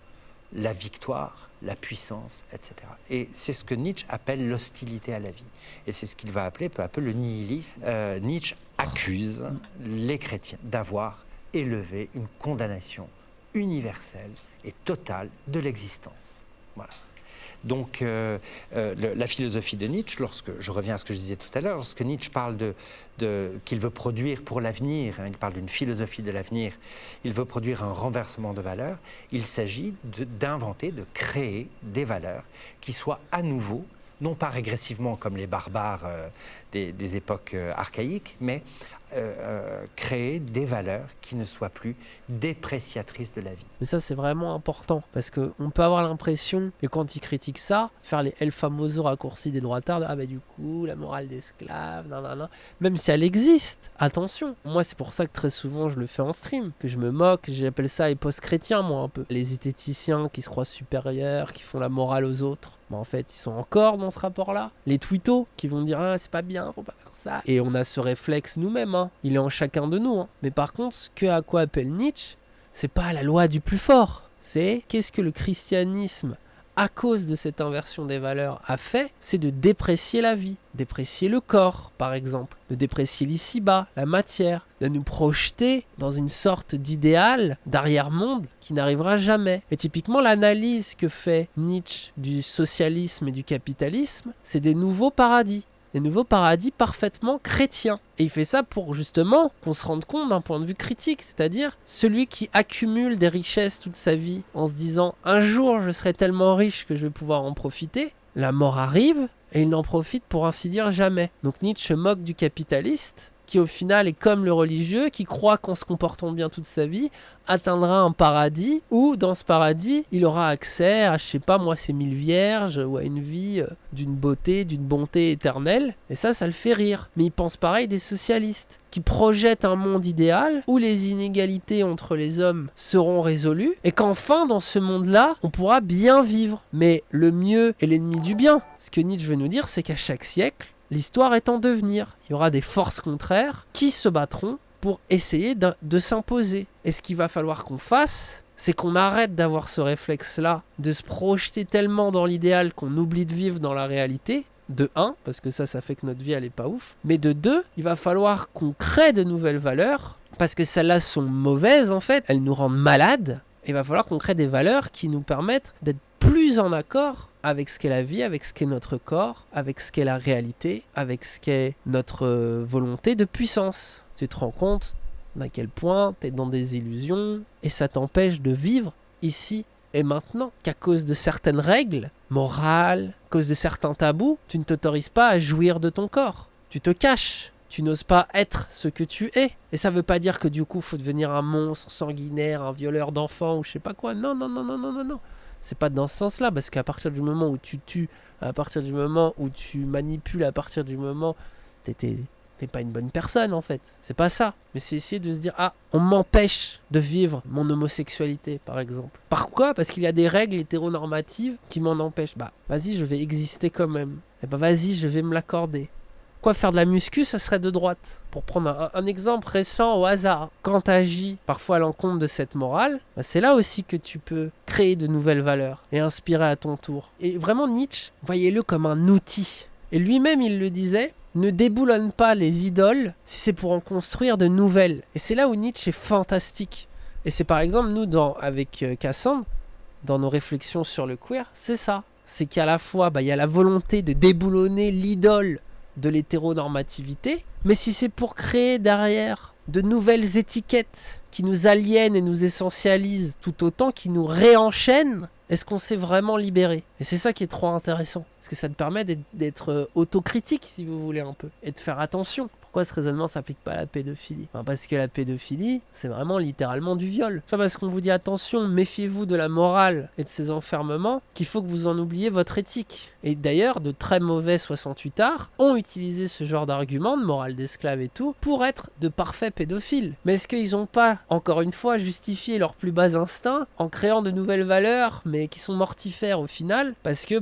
la victoire, la puissance, etc. Et c'est ce que Nietzsche appelle l'hostilité à la vie. Et c'est ce qu'il va appeler peu à peu le nihilisme. Nietzsche accuse les chrétiens d'avoir élevé une condamnation universelle et totale de l'existence. Voilà. Donc, la philosophie de Nietzsche, je reviens à ce que je disais tout à l'heure, lorsque Nietzsche parle qu'il veut produire pour l'avenir, il parle d'une philosophie de l'avenir, il veut produire un renversement de valeurs, il s'agit d'inventer, de créer des valeurs qui soient à nouveau, non pas régressivement comme les barbares des époques archaïques, mais créer des valeurs qui ne soient plus dépréciatrices de la vie. Mais ça, c'est vraiment important, parce qu'on peut avoir l'impression que quand ils critiquent ça, faire les El Famoso raccourcis des droitards, ah bah du coup, la morale d'esclave, nanana, même si elle existe, attention. Moi, c'est pour ça que très souvent, je le fais en stream, que je me moque, j'appelle ça les post-chrétiens, moi, un peu. Les zététiciens qui se croient supérieurs, qui font la morale aux autres. Bah en fait, ils sont encore dans ce rapport-là. Les twittos qui vont dire « Ah, c'est pas bien, faut pas faire ça ». Et on a ce réflexe nous-mêmes, hein. Il est en chacun de nous. Hein. Mais par contre, ce à quoi appelle Nietzsche, c'est pas la loi du plus fort. C'est qu'est-ce que le christianisme, à cause de cette inversion des valeurs, a fait, c'est de déprécier la vie, déprécier le corps, par exemple, de déprécier l'ici-bas, la matière, de nous projeter dans une sorte d'idéal d'arrière-monde qui n'arrivera jamais. Et typiquement, l'analyse que fait Nietzsche du socialisme et du capitalisme, c'est des nouveaux paradis. Des nouveaux paradis parfaitement chrétiens. Et il fait ça pour justement qu'on se rende compte d'un point de vue critique, c'est-à-dire celui qui accumule des richesses toute sa vie en se disant « un jour je serai tellement riche que je vais pouvoir en profiter », la mort arrive et il n'en profite pour ainsi dire jamais. Donc Nietzsche se moque du capitaliste qui au final est comme le religieux, qui croit qu'en se comportant bien toute sa vie, atteindra un paradis, où dans ce paradis, il aura accès à, je sais pas moi, ses 1000 vierges, ou à une vie d'une beauté, d'une bonté éternelle, et ça le fait rire. Mais il pense pareil des socialistes, qui projettent un monde idéal, où les inégalités entre les hommes seront résolues, et qu'enfin, dans ce monde-là, on pourra bien vivre. Mais le mieux est l'ennemi du bien. Ce que Nietzsche veut nous dire, c'est qu'à chaque siècle, l'histoire est en devenir. Il y aura des forces contraires qui se battront pour essayer de s'imposer. Et ce qu'il va falloir qu'on fasse, c'est qu'on arrête d'avoir ce réflexe-là, de se projeter tellement dans l'idéal qu'on oublie de vivre dans la réalité. De 1, parce que ça fait que notre vie, elle est pas ouf. Mais de 2, il va falloir qu'on crée de nouvelles valeurs, parce que celles-là sont mauvaises, en fait. Elles nous rendent malades. Il va falloir qu'on crée des valeurs qui nous permettent d'être plus en accord avec ce qu'est la vie, avec ce qu'est notre corps, avec ce qu'est la réalité, avec ce qu'est notre volonté de puissance. Tu te rends compte à quel point tu es dans des illusions et ça t'empêche de vivre ici et maintenant, qu'à cause de certaines règles morales, à cause de certains tabous, tu ne t'autorises pas à jouir de ton corps. Tu te caches. Tu n'oses pas être ce que tu es. Et ça veut pas dire que du coup, faut devenir un monstre sanguinaire, un violeur d'enfants ou je sais pas quoi. Non. C'est pas dans ce sens-là, parce qu'à partir du moment où tu tues, à partir du moment où tu manipules, à partir du moment... T'es pas une bonne personne, en fait. C'est pas ça. Mais c'est essayer de se dire, ah, on m'empêche de vivre mon homosexualité, par exemple. Pourquoi ? Parce qu'il y a des règles hétéronormatives qui m'en empêchent. Bah, vas-y, je vais exister quand même. Et bah, vas-y, je vais me l'accorder. Quoi, faire de la muscu, ça serait de droite. Pour prendre un exemple récent au hasard. Quand tu agis parfois à l'encontre de cette morale, bah c'est là aussi que tu peux créer de nouvelles valeurs et inspirer à ton tour. Et vraiment, Nietzsche, voyez-le comme un outil. Et lui-même, il le disait, ne déboulonne pas les idoles si c'est pour en construire de nouvelles. Et c'est là où Nietzsche est fantastique. Et c'est par exemple, nous, avec Cassandre, dans nos réflexions sur le queer, c'est ça. C'est qu'à la fois, il y a la volonté de déboulonner l'idole de l'hétéronormativité, mais si c'est pour créer derrière de nouvelles étiquettes qui nous aliènent et nous essentialisent tout autant, qui nous réenchaînent, est-ce qu'on s'est vraiment libéré ? Et c'est ça qui est trop intéressant, parce que ça te permet d'être autocritique, si vous voulez un peu, et de faire attention. Pourquoi ce raisonnement s'applique pas à la pédophilie ? Parce que la pédophilie, c'est vraiment littéralement du viol. C'est pas parce qu'on vous dit attention, méfiez-vous de la morale et de ses enfermements, qu'il faut que vous en oubliez votre éthique. Et d'ailleurs, de très mauvais 68ards ont utilisé ce genre d'argument, de morale d'esclave et tout, pour être de parfaits pédophiles. Mais est-ce qu'ils ont pas, encore une fois, justifié leurs plus bas instincts en créant de nouvelles valeurs, mais qui sont mortifères au final, parce que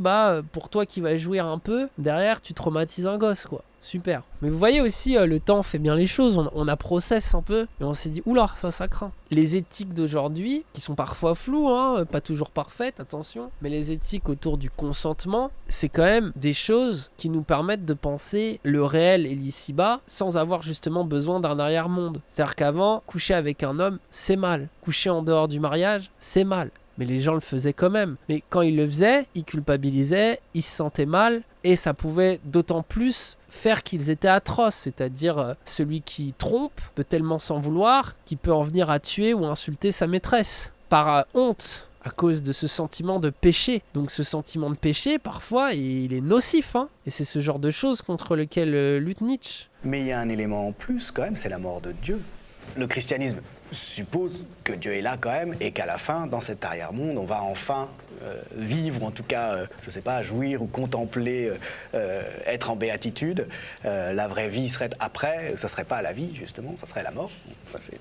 pour toi qui vas jouir un peu, derrière tu traumatises un gosse, quoi. Super. Mais vous voyez aussi, le temps fait bien les choses. On a process un peu et on s'est dit, oula, ça craint. Les éthiques d'aujourd'hui, qui sont parfois floues, pas toujours parfaites, attention, mais les éthiques autour du consentement, c'est quand même des choses qui nous permettent de penser le réel et l'ici-bas sans avoir justement besoin d'un arrière-monde. C'est-à-dire qu'avant, coucher avec un homme, c'est mal. Coucher en dehors du mariage, c'est mal. Mais les gens le faisaient quand même. Mais quand ils le faisaient, ils culpabilisaient, ils se sentaient mal, et ça pouvait d'autant plus faire qu'ils étaient atroces, c'est-à-dire celui qui trompe peut tellement s'en vouloir qu'il peut en venir à tuer ou insulter sa maîtresse. Par honte à cause de ce sentiment de péché. Donc ce sentiment de péché, parfois, il est nocif, hein. Et c'est ce genre de choses contre lequel lutte Nietzsche. Mais il y a un élément en plus quand même, c'est la mort de Dieu. Le christianisme suppose que Dieu est là quand même et qu'à la fin, dans cet arrière-monde, on va enfin vivre, en tout cas, je sais pas, jouir ou contempler, être en béatitude. La vraie vie serait après, ça serait pas la vie justement, ça serait la mort. Ça c'est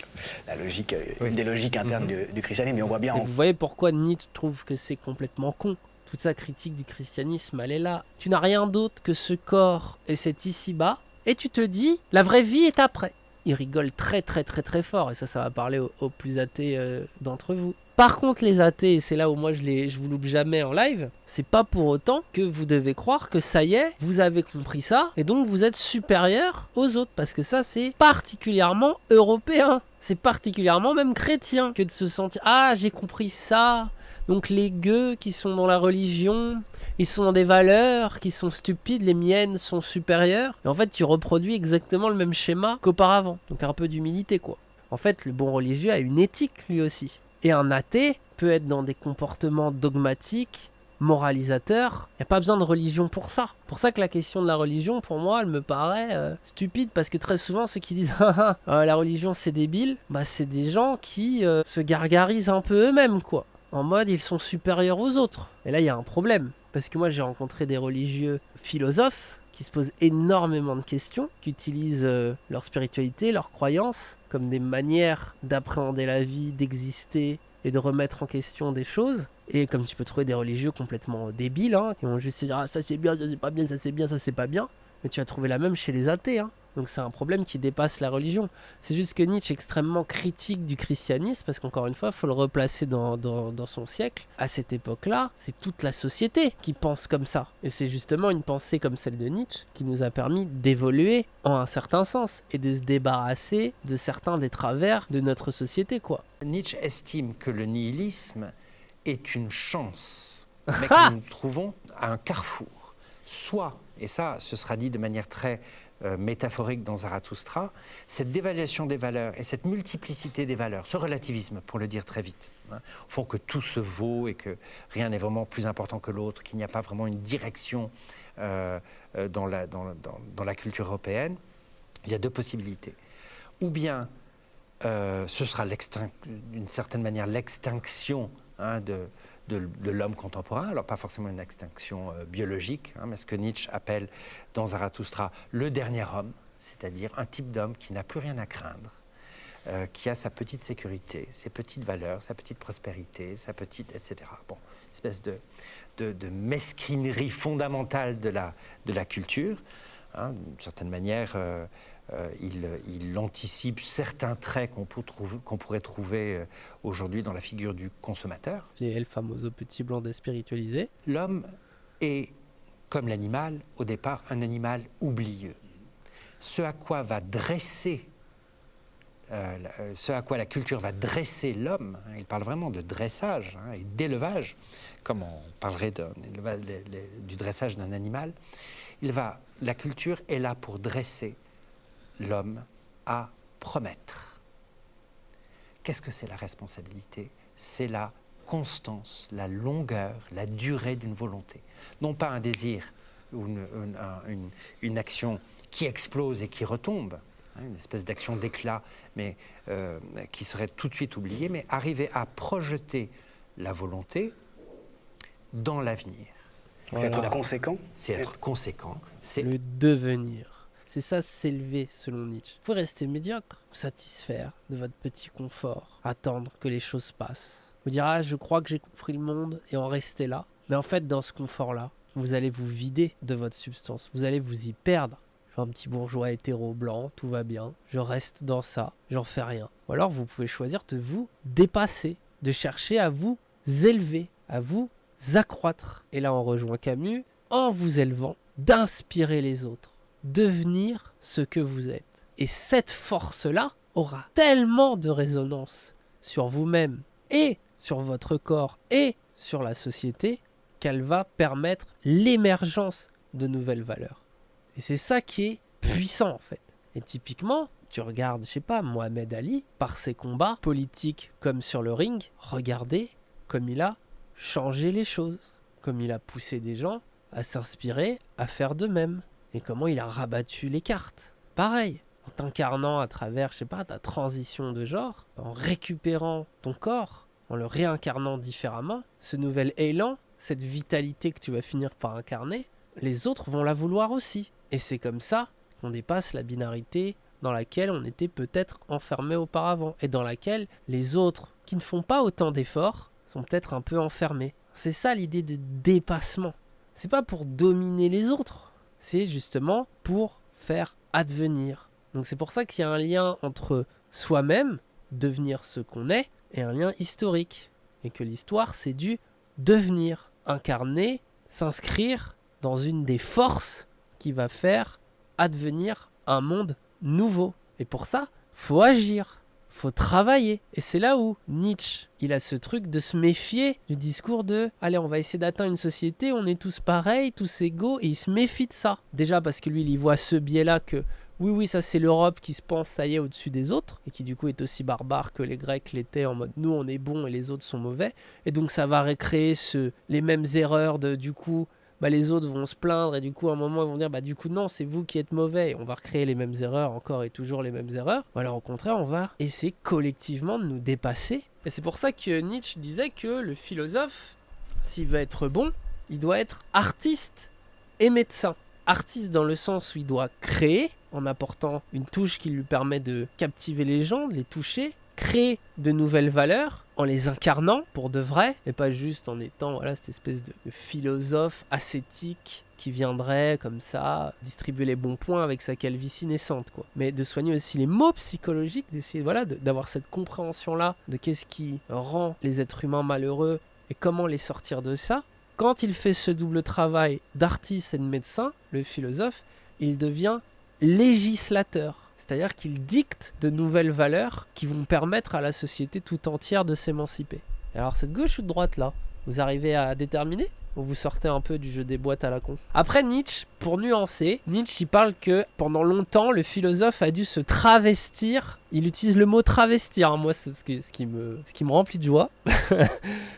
la logique, une des logiques internes du christianisme. Mais on voit bien. Vous voyez pourquoi Nietzsche trouve que c'est complètement con. Toute sa critique du christianisme, elle est là. Tu n'as rien d'autre que ce corps et cet ici-bas, et tu te dis, la vraie vie est après. Il rigole très très très très fort, et ça va parler aux plus athées d'entre vous. Par contre, les athées, et c'est là où moi je vous loupe jamais en live, c'est pas pour autant que vous devez croire que ça y est, vous avez compris ça, et donc vous êtes supérieur aux autres, parce que ça c'est particulièrement européen, c'est particulièrement même chrétien, que de se sentir « Ah, j'ai compris ça !» Donc les gueux qui sont dans la religion, ils sont dans des valeurs qui sont stupides, les miennes sont supérieures. Et en fait, tu reproduis exactement le même schéma qu'auparavant. Donc un peu d'humilité, quoi. En fait, le bon religieux a une éthique, lui aussi. Et un athée peut être dans des comportements dogmatiques, moralisateurs. Il n'y a pas besoin de religion pour ça. Pour ça que la question de la religion, pour moi, elle me paraît stupide. Parce que très souvent, ceux qui disent « la religion, c'est débile », bah, c'est des gens qui se gargarisent un peu eux-mêmes, quoi. En mode, ils sont supérieurs aux autres. Et là, il y a un problème. Parce que moi, j'ai rencontré des religieux philosophes qui se posent énormément de questions, qui utilisent leur spiritualité, leurs croyances, comme des manières d'appréhender la vie, d'exister et de remettre en question des choses. Et comme tu peux trouver des religieux complètement débiles, hein, qui vont juste se dire « Ah, ça c'est bien, ça c'est pas bien, ça c'est bien, ça c'est pas bien ». Mais tu vas trouver la même chez les athées, hein. Donc c'est un problème qui dépasse la religion. C'est juste que Nietzsche est extrêmement critique du christianisme, parce qu'encore une fois, il faut le replacer dans son siècle. À cette époque-là, c'est toute la société qui pense comme ça. Et c'est justement une pensée comme celle de Nietzsche qui nous a permis d'évoluer en un certain sens, et de se débarrasser de certains des travers de notre société, quoi. Nietzsche estime que le nihilisme est une chance, mais que nous nous trouvons à un carrefour. Soit, et ça, ce sera dit de manière très métaphorique dans Zarathustra, cette dévaluation des valeurs et cette multiplicité des valeurs, ce relativisme, pour le dire très vite, hein, font que tout se vaut et que rien n'est vraiment plus important que l'autre, qu'il n'y a pas vraiment une direction dans la culture européenne. Il y a deux possibilités. Ou bien ce sera d'une certaine manière l'extinction, hein, de l'homme contemporain, alors pas forcément une extinction biologique, hein, mais ce que Nietzsche appelle dans Zarathustra le dernier homme, c'est-à-dire un type d'homme qui n'a plus rien à craindre, qui a sa petite sécurité, ses petites valeurs, sa petite prospérité, sa petite, etc. Bon, espèce de mesquinerie fondamentale de la culture, hein, d'une certaine manière. Il anticipe certains traits qu'on pourrait trouver aujourd'hui dans la figure du consommateur. Les El Famoso petits blancs déspiritualisés. L'homme est, comme l'animal, au départ, un animal oublieux. Ce à quoi la culture va dresser l'homme, hein, il parle vraiment de dressage, hein, et d'élevage, comme on parlerait du dressage d'un animal. La culture est là pour dresser l'homme à promettre. Qu'est-ce que c'est la responsabilité? C'est la constance, la longueur, la durée d'une volonté. Non pas un désir ou une action qui explose et qui retombe, hein, une espèce d'action d'éclat, mais qui serait tout de suite oubliée, mais arriver à projeter la volonté dans l'avenir. C'est être conséquent. C'est être conséquent. C'est le devenir. C'est ça, s'élever, selon Nietzsche. Vous pouvez rester médiocre, vous satisfaire de votre petit confort, attendre que les choses passent. Vous dire, ah, je crois que j'ai compris le monde, et en rester là. Mais en fait, dans ce confort-là, vous allez vous vider de votre substance. Vous allez vous y perdre. Je suis un petit bourgeois hétéro blanc, tout va bien. Je reste dans ça, j'en fais rien. Ou alors, vous pouvez choisir de vous dépasser, de chercher à vous élever, à vous accroître. Et là, on rejoint Camus, en vous élevant, d'inspirer les autres. Devenir ce que vous êtes. Et cette force-là aura tellement de résonance sur vous-même et sur votre corps et sur la société qu'elle va permettre l'émergence de nouvelles valeurs. Et c'est ça qui est puissant en fait. Et typiquement, tu regardes, je sais pas, Mohamed Ali, par ses combats politiques comme sur le ring, regardez comme il a changé les choses, comme il a poussé des gens à s'inspirer, à faire de même, et comment il a rabattu les cartes. Pareil, en t'incarnant à travers, je sais pas, ta transition de genre, en récupérant ton corps, en le réincarnant différemment, ce nouvel élan, cette vitalité que tu vas finir par incarner, les autres vont la vouloir aussi. Et c'est comme ça qu'on dépasse la binarité dans laquelle on était peut-être enfermé auparavant, et dans laquelle les autres qui ne font pas autant d'efforts sont peut-être un peu enfermés. C'est ça l'idée de dépassement. C'est pas pour dominer les autres, c'est justement pour faire advenir. Donc c'est pour ça qu'il y a un lien entre soi-même, devenir ce qu'on est, et un lien historique. Et que l'histoire, c'est du devenir, incarner, s'inscrire dans une des forces qui va faire advenir un monde nouveau. Et pour ça, faut agir, faut travailler. Et c'est là où Nietzsche, il a ce truc de se méfier du discours de « Allez, on va essayer d'atteindre une société, on est tous pareils, tous égaux », et il se méfie de ça. Déjà parce que lui, il y voit ce biais-là que oui, ça c'est l'Europe qui se pense, ça y est, au-dessus des autres, et qui du coup est aussi barbare que les Grecs l'étaient, en mode nous on est bons et les autres sont mauvais. Et donc ça va recréer les mêmes erreurs de du coup, les autres vont se plaindre et du coup à un moment ils vont dire du coup non, c'est vous qui êtes mauvais, et on va recréer les mêmes erreurs encore et toujours les mêmes erreurs. Alors au contraire, on va essayer collectivement de nous dépasser. Et c'est pour ça que Nietzsche disait que le philosophe, s'il veut être bon, il doit être artiste et médecin. Artiste dans le sens où il doit créer en apportant une touche qui lui permet de captiver les gens, de les toucher, créer de nouvelles valeurs en les incarnant pour de vrai, et pas juste en étant cette espèce de philosophe ascétique qui viendrait comme ça distribuer les bons points avec sa calvitie naissante, quoi. Mais de soigner aussi les maux psychologiques, d'essayer d'avoir cette compréhension-là de qu'est-ce qui rend les êtres humains malheureux et comment les sortir de ça. Quand il fait ce double travail d'artiste et de médecin, le philosophe, il devient législateur. C'est-à-dire qu'il dicte de nouvelles valeurs qui vont permettre à la société tout entière de s'émanciper. Alors cette gauche ou de droite là, vous arrivez à déterminer ? Ou vous sortez un peu du jeu des boîtes à la con ? Après Nietzsche, pour nuancer, Nietzsche il parle que pendant longtemps le philosophe a dû se travestir. Il utilise le mot travestir, moi c'est ce qui me remplit de joie.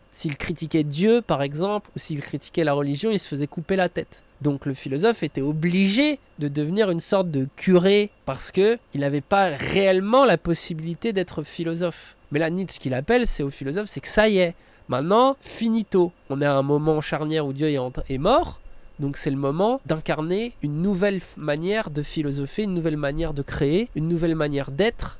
S'il critiquait Dieu par exemple, ou s'il critiquait la religion, il se faisait couper la tête. Donc le philosophe était obligé de devenir une sorte de curé parce qu'il n'avait pas réellement la possibilité d'être philosophe. Mais là Nietzsche qu'il appelle, c'est au philosophe, c'est que ça y est. Maintenant, finito. On est à un moment charnière où Dieu est mort, donc c'est le moment d'incarner une nouvelle manière de philosopher, une nouvelle manière de créer, une nouvelle manière d'être,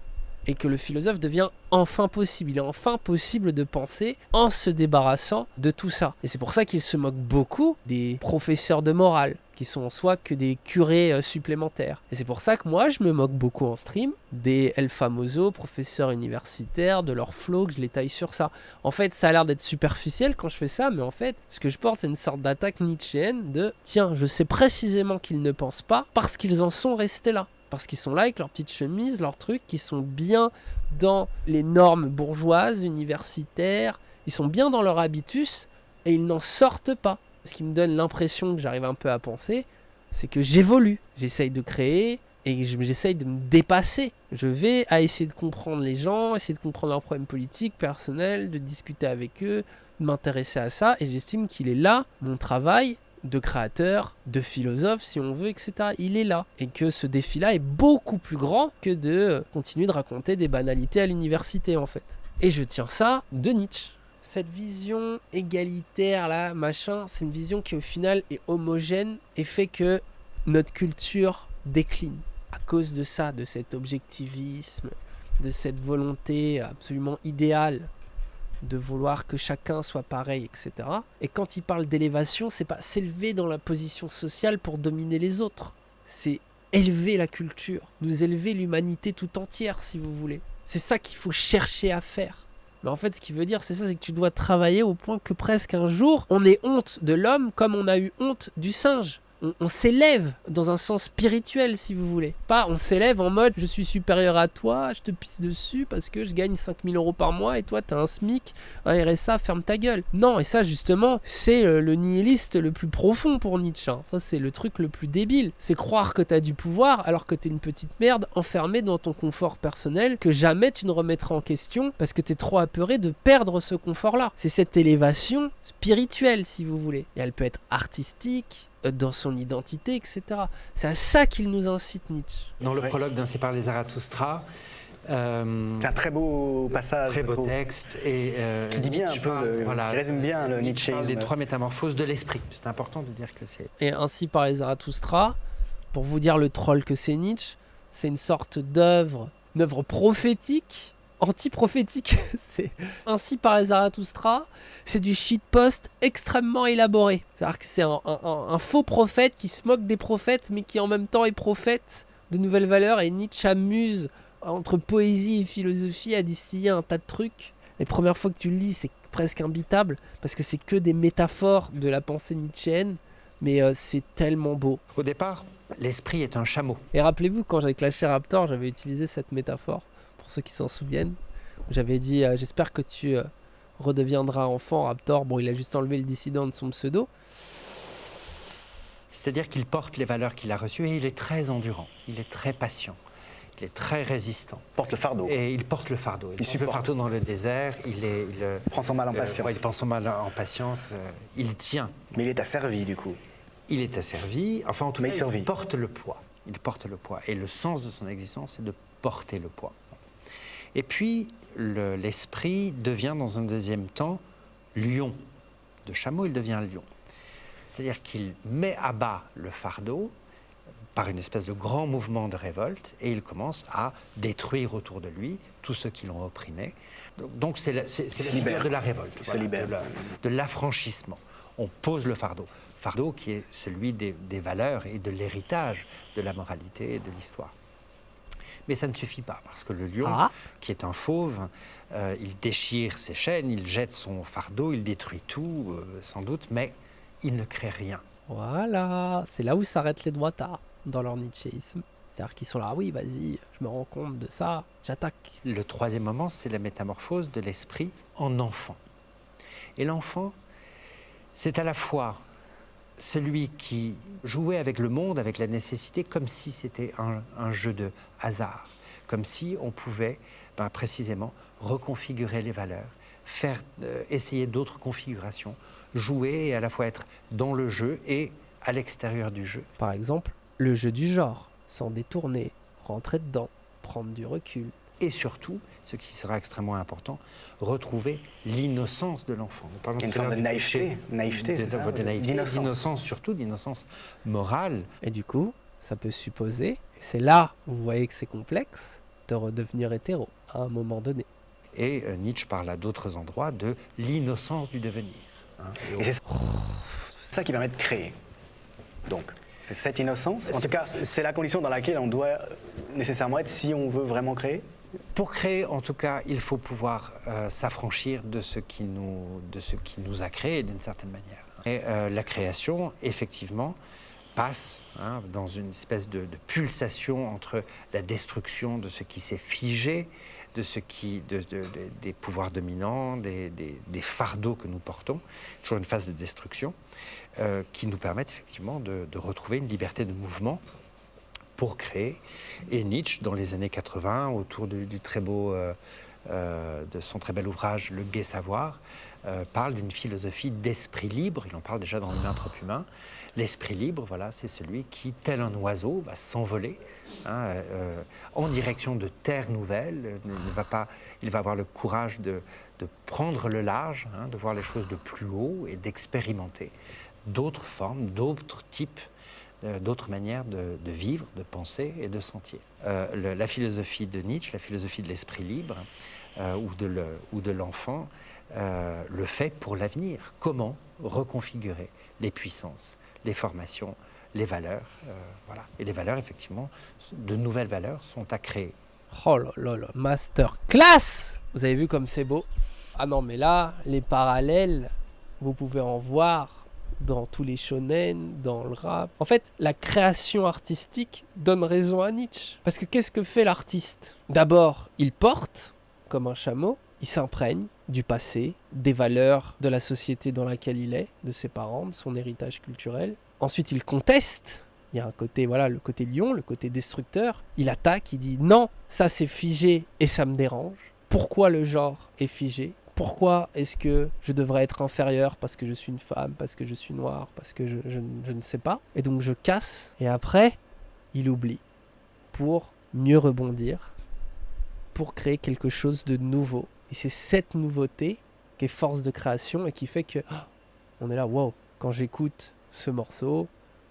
et que le philosophe devient enfin possible. Il est enfin possible de penser en se débarrassant de tout ça. Et c'est pour ça qu'il se moque beaucoup des professeurs de morale, qui sont en soi que des curés supplémentaires. Et c'est pour ça que moi, je me moque beaucoup en stream des El Famoso, professeurs universitaires, de leur flow, que je les taille sur ça. En fait, ça a l'air d'être superficiel quand je fais ça, mais en fait, ce que je porte, c'est une sorte d'attaque nietzschéenne de « Tiens, je sais précisément qu'ils ne pensent pas parce qu'ils en sont restés là. » Parce qu'ils sont là avec leurs petites chemises, leurs trucs, qui sont bien dans les normes bourgeoises, universitaires, ils sont bien dans leur habitus et ils n'en sortent pas. Ce qui me donne l'impression que j'arrive un peu à penser, c'est que j'évolue. J'essaye de créer et j'essaye de me dépasser. Je vais à essayer de comprendre les gens, essayer de comprendre leurs problèmes politiques, personnels, de discuter avec eux, de m'intéresser à ça. Et j'estime qu'il est là, mon travail de créateur, de philosophe, si on veut, etc. Il est là. Et que ce défi-là est beaucoup plus grand que de continuer de raconter des banalités à l'université, en fait. Et je tiens ça de Nietzsche. Cette vision égalitaire, là, machin, c'est une vision qui, au final, est homogène et fait que notre culture décline. À cause de ça, de cet objectivisme, de cette volonté absolument idéale de vouloir que chacun soit pareil, etc. Et quand il parle d'élévation, c'est pas s'élever dans la position sociale pour dominer les autres. C'est élever la culture, nous élever l'humanité tout entière, si vous voulez. C'est ça qu'il faut chercher à faire. Mais en fait, ce qu'il veut dire, c'est ça, c'est que tu dois travailler au point que presque un jour, on ait honte de l'homme comme on a eu honte du singe. on s'élève dans un sens spirituel, si vous voulez. Pas on s'élève en mode je suis supérieur à toi, je te pisse dessus parce que je gagne 5000 € par mois et toi t'as un SMIC, un RSA, ferme ta gueule. Non, et ça justement, c'est le nihiliste le plus profond pour Nietzsche. Hein. Ça c'est le truc le plus débile. C'est croire que t'as du pouvoir alors que t'es une petite merde enfermée dans ton confort personnel que jamais tu ne remettras en question parce que t'es trop apeuré de perdre ce confort-là. C'est cette élévation spirituelle, si vous voulez. Et elle peut être artistique, dans son identité, etc. C'est à ça qu'il nous incite, Nietzsche. Dans le prologue d'Ainsi parlait Zarathustra, c'est un très beau passage. Très beau texte. Et, qui dit bien un peu, qui résume bien le Nietzschéisme. Parle des 3 métamorphoses de l'esprit. C'est important de dire que c'est... Et Ainsi parlait Zarathustra, pour vous dire le troll que c'est Nietzsche, c'est une sorte d'œuvre, une œuvre prophétique, anti-prophétique. C'est Ainsi parlait Zarathustra, c'est du shitpost extrêmement élaboré. C'est-à-dire que c'est un faux prophète qui se moque des prophètes, mais qui en même temps est prophète de nouvelles valeurs. Et Nietzsche amuse entre poésie et philosophie à distiller un tas de trucs. Les premières fois que tu le lis, c'est presque imbitable, parce que c'est que des métaphores de la pensée nietzschéenne, mais c'est tellement beau. Au départ, l'esprit est un chameau. Et rappelez-vous, quand j'avais clashé Raptor, j'avais utilisé cette métaphore, pour ceux qui s'en souviennent. J'avais dit j'espère que tu redeviendras enfant, Raptor. Bon, il a juste enlevé le dissident de son pseudo. C'est-à-dire qu'il porte les valeurs qu'il a reçues et il est très endurant, il est très patient, il est très résistant. Il porte le fardeau. Et il porte le fardeau. Il porte le fardeau dans le désert, il prend son mal en patience. Il prend son mal en patience, il tient. Mais il est asservi du coup. Il est asservi, enfin en tout cas, il porte le poids. Il porte le poids. Et le sens de son existence, c'est de porter le poids. Et puis, l'esprit devient dans un deuxième temps lion. De chameau, il devient lion. C'est-à-dire qu'il met à bas le fardeau par une espèce de grand mouvement de révolte et il commence à détruire autour de lui tous ceux qui l'ont opprimé. Donc c'est la figure de la révolte, de l'affranchissement. On pose le fardeau qui est celui des valeurs et de l'héritage de la moralité et de l'histoire. Mais ça ne suffit pas, parce que le lion, qui est un fauve, il déchire ses chaînes, il jette son fardeau, il détruit tout, sans doute, mais il ne crée rien. Voilà, c'est là où s'arrêtent les droitards dans leur nietzschéisme. C'est-à-dire qu'ils sont là, oui, vas-y, je me rends compte de ça, j'attaque. Le troisième moment, c'est la métamorphose de l'esprit en enfant. Et l'enfant, c'est à la fois celui qui jouait avec le monde, avec la nécessité, comme si c'était un jeu de hasard, comme si on pouvait précisément reconfigurer les valeurs, essayer d'autres configurations, jouer et à la fois être dans le jeu et à l'extérieur du jeu. Par exemple, le jeu du genre, s'en détourner, rentrer dedans, prendre du recul. Et surtout, ce qui sera extrêmement important, retrouver l'innocence de l'enfant. Une forme de naïveté. D'innocence surtout, d'innocence morale. Et du coup, ça peut supposer, et c'est là où vous voyez que c'est complexe, de redevenir hétéro à un moment donné. Et Nietzsche parle à d'autres endroits de l'innocence du devenir. Et c'est ça qui permet de créer. Donc, c'est cette innocence. En tout cas, c'est la condition dans laquelle on doit nécessairement être si on veut vraiment créer. Pour créer, en tout cas, il faut pouvoir s'affranchir de ce qui nous a créés d'une certaine manière. Et la création, effectivement, passe dans une espèce de pulsation entre la destruction de ce qui s'est figé, de des pouvoirs dominants, des fardeaux que nous portons, toujours une phase de destruction, qui nous permettent effectivement de retrouver une liberté de mouvement pour créer. Et Nietzsche, dans les années 80, autour du très beau, de son très bel ouvrage « Le gai savoir », parle d'une philosophie d'esprit libre. Il en parle déjà dans l'Intrope humain. L'esprit libre, voilà, c'est celui qui, tel un oiseau, va s'envoler en direction de terres nouvelles. Il va avoir le courage de prendre le large, de voir les choses de plus haut et d'expérimenter d'autres formes, d'autres types, d'autres manières de vivre, de penser et de sentir. La philosophie de Nietzsche, la philosophie de l'esprit libre ou de l'enfant, le fait pour l'avenir. Comment reconfigurer les puissances, les formations, les valeurs. Voilà. Et les valeurs, effectivement, de nouvelles valeurs sont à créer. Oh là là là, masterclass! Vous avez vu comme c'est beau? Ah non, mais là, les parallèles, vous pouvez en voir dans tous les shonen, dans le rap. En fait, la création artistique donne raison à Nietzsche. Parce que qu'est-ce que fait l'artiste ? D'abord, il porte, comme un chameau, il s'imprègne du passé, des valeurs de la société dans laquelle il est, de ses parents, de son héritage culturel. Ensuite, il conteste. Il y a un côté, voilà, le côté lion, le côté destructeur. Il attaque, il dit non, ça c'est figé et ça me dérange. Pourquoi le genre est figé ? Pourquoi est-ce que je devrais être inférieur parce que je suis une femme, parce que je suis noire, parce que je ne sais pas. Et donc je casse. Et après, il oublie pour mieux rebondir, pour créer quelque chose de nouveau. Et c'est cette nouveauté qui est force de création et qui fait que on est là, wow, quand j'écoute ce morceau,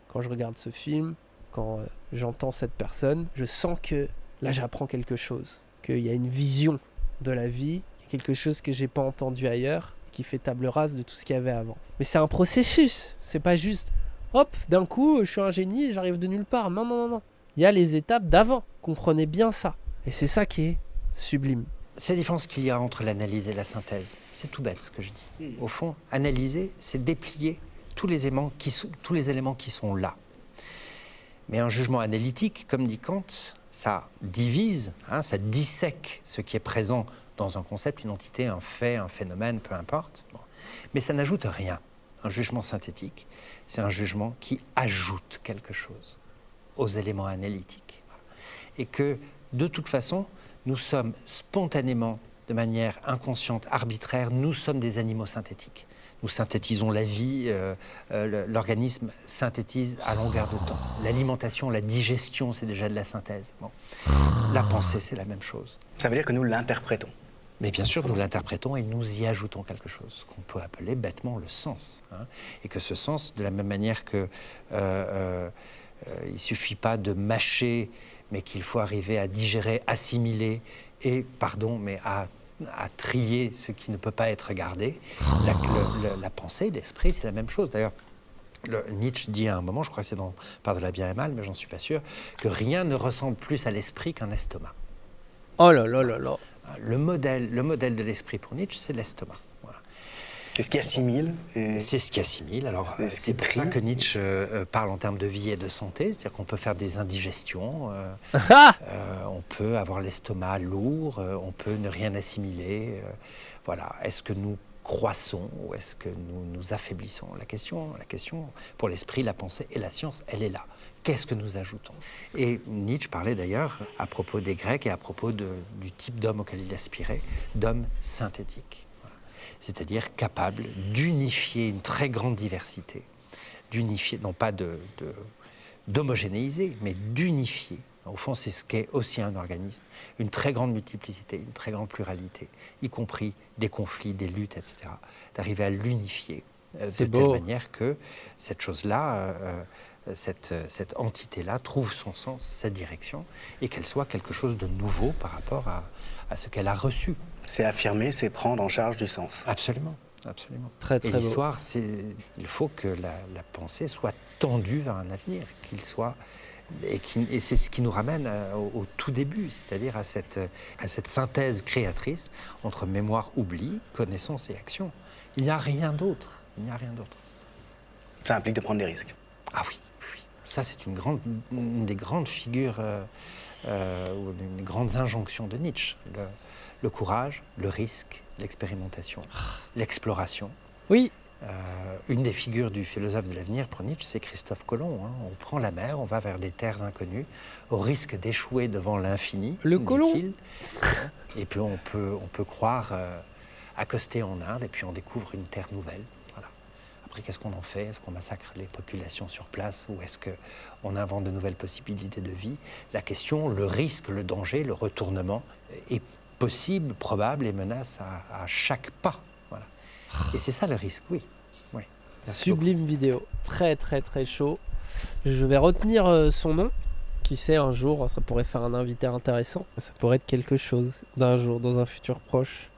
quand je regarde ce film, quand j'entends cette personne, je sens que là j'apprends quelque chose, qu'il y a une vision de la vie, quelque chose que j'ai pas entendu ailleurs, qui fait table rase de tout ce qu'il y avait avant. Mais c'est un processus, c'est pas juste hop, d'un coup je suis un génie, j'arrive de nulle part. Non. Il y a les étapes d'avant, comprenez bien ça. Et c'est ça qui est sublime. C'est la différence qu'il y a entre l'analyse et la synthèse. C'est tout bête ce que je dis. Au fond, analyser, c'est déplier tous les éléments qui sont là. Mais un jugement analytique, comme dit Kant, ça divise, ça dissèque ce qui est présent dans un concept, une entité, un fait, un phénomène, peu importe. Bon. Mais ça n'ajoute rien. Un jugement synthétique, c'est un jugement qui ajoute quelque chose aux éléments analytiques. Voilà. Et que, de toute façon, nous sommes spontanément, de manière inconsciente, arbitraire, nous sommes des animaux synthétiques. Nous synthétisons la vie, l'organisme synthétise à longueur de temps. L'alimentation, la digestion, c'est déjà de la synthèse. Bon. La pensée, c'est la même chose. Ça veut dire que nous l'interprétons. Mais bien sûr, nous l'interprétons et nous y ajoutons quelque chose, qu'on peut appeler bêtement le sens. Et que ce sens, de la même manière que il ne suffit pas de mâcher, mais qu'il faut arriver à digérer, assimiler et, mais à trier ce qui ne peut pas être gardé. La pensée, l'esprit, c'est la même chose. D'ailleurs, Nietzsche dit à un moment, je crois que c'est dans Par-delà bien et mal, mais j'en suis pas sûr, que rien ne ressemble plus à l'esprit qu'un estomac. Oh là là là là. Le modèle de l'esprit pour Nietzsche, c'est l'estomac. Voilà. C'est ce qui assimile. C'est ce qui assimile. Alors, c'est pour ça que Nietzsche parle en termes de vie et de santé, c'est-à-dire qu'on peut faire des indigestions, on peut avoir l'estomac lourd, on peut ne rien assimiler. Voilà. Est-ce que nous croissons ou est-ce que nous nous affaiblissons ? La question pour l'esprit, la pensée et la science, elle est là. Qu'est-ce que nous ajoutons ? Et Nietzsche parlait d'ailleurs, à propos des Grecs et à propos du type d'homme auquel il aspirait, d'homme synthétique. Voilà. C'est-à-dire capable d'unifier une très grande diversité, d'unifier, non pas d'homogénéiser, mais d'unifier. Au fond, c'est ce qu'est aussi un organisme, une très grande multiplicité, une très grande pluralité, y compris des conflits, des luttes, etc. D'arriver à l'unifier de telle manière que cette chose-là, cette entité-là trouve son sens, sa direction, et qu'elle soit quelque chose de nouveau par rapport à ce qu'elle a reçu. C'est affirmer, c'est prendre en charge du sens. Absolument. Absolument. Très, très et l'histoire, il faut que la pensée soit tendue vers un avenir, qu'il soit... Et c'est ce qui nous ramène au tout début, c'est-à-dire à cette synthèse créatrice entre mémoire, oubli, connaissance et action. Il n'y a rien d'autre. Ça implique de prendre des risques. Ah oui. Ça, c'est une des grandes figures, ou une des grandes injonctions de Nietzsche. Le courage, le risque, l'expérimentation, l'exploration. Oui. Une des figures du philosophe de l'avenir pour Nietzsche, c'est Christophe Colomb. On prend la mer, on va vers des terres inconnues, au risque d'échouer devant l'infini, dit-il. Et puis on peut croire accoster en Inde, et puis on découvre une terre nouvelle. Voilà. Après, qu'est-ce qu'on en fait ? Est-ce qu'on massacre les populations sur place, ou est-ce qu'on invente de nouvelles possibilités de vie ? La question, le risque, le danger, le retournement est possible, probable et menace à chaque pas. Voilà. Et c'est ça le risque, oui. Sublime vidéo, très très très chaud. Je vais retenir son nom. Qui sait, un jour, ça pourrait faire un invité intéressant. Ça pourrait être quelque chose d'un jour, dans un futur proche.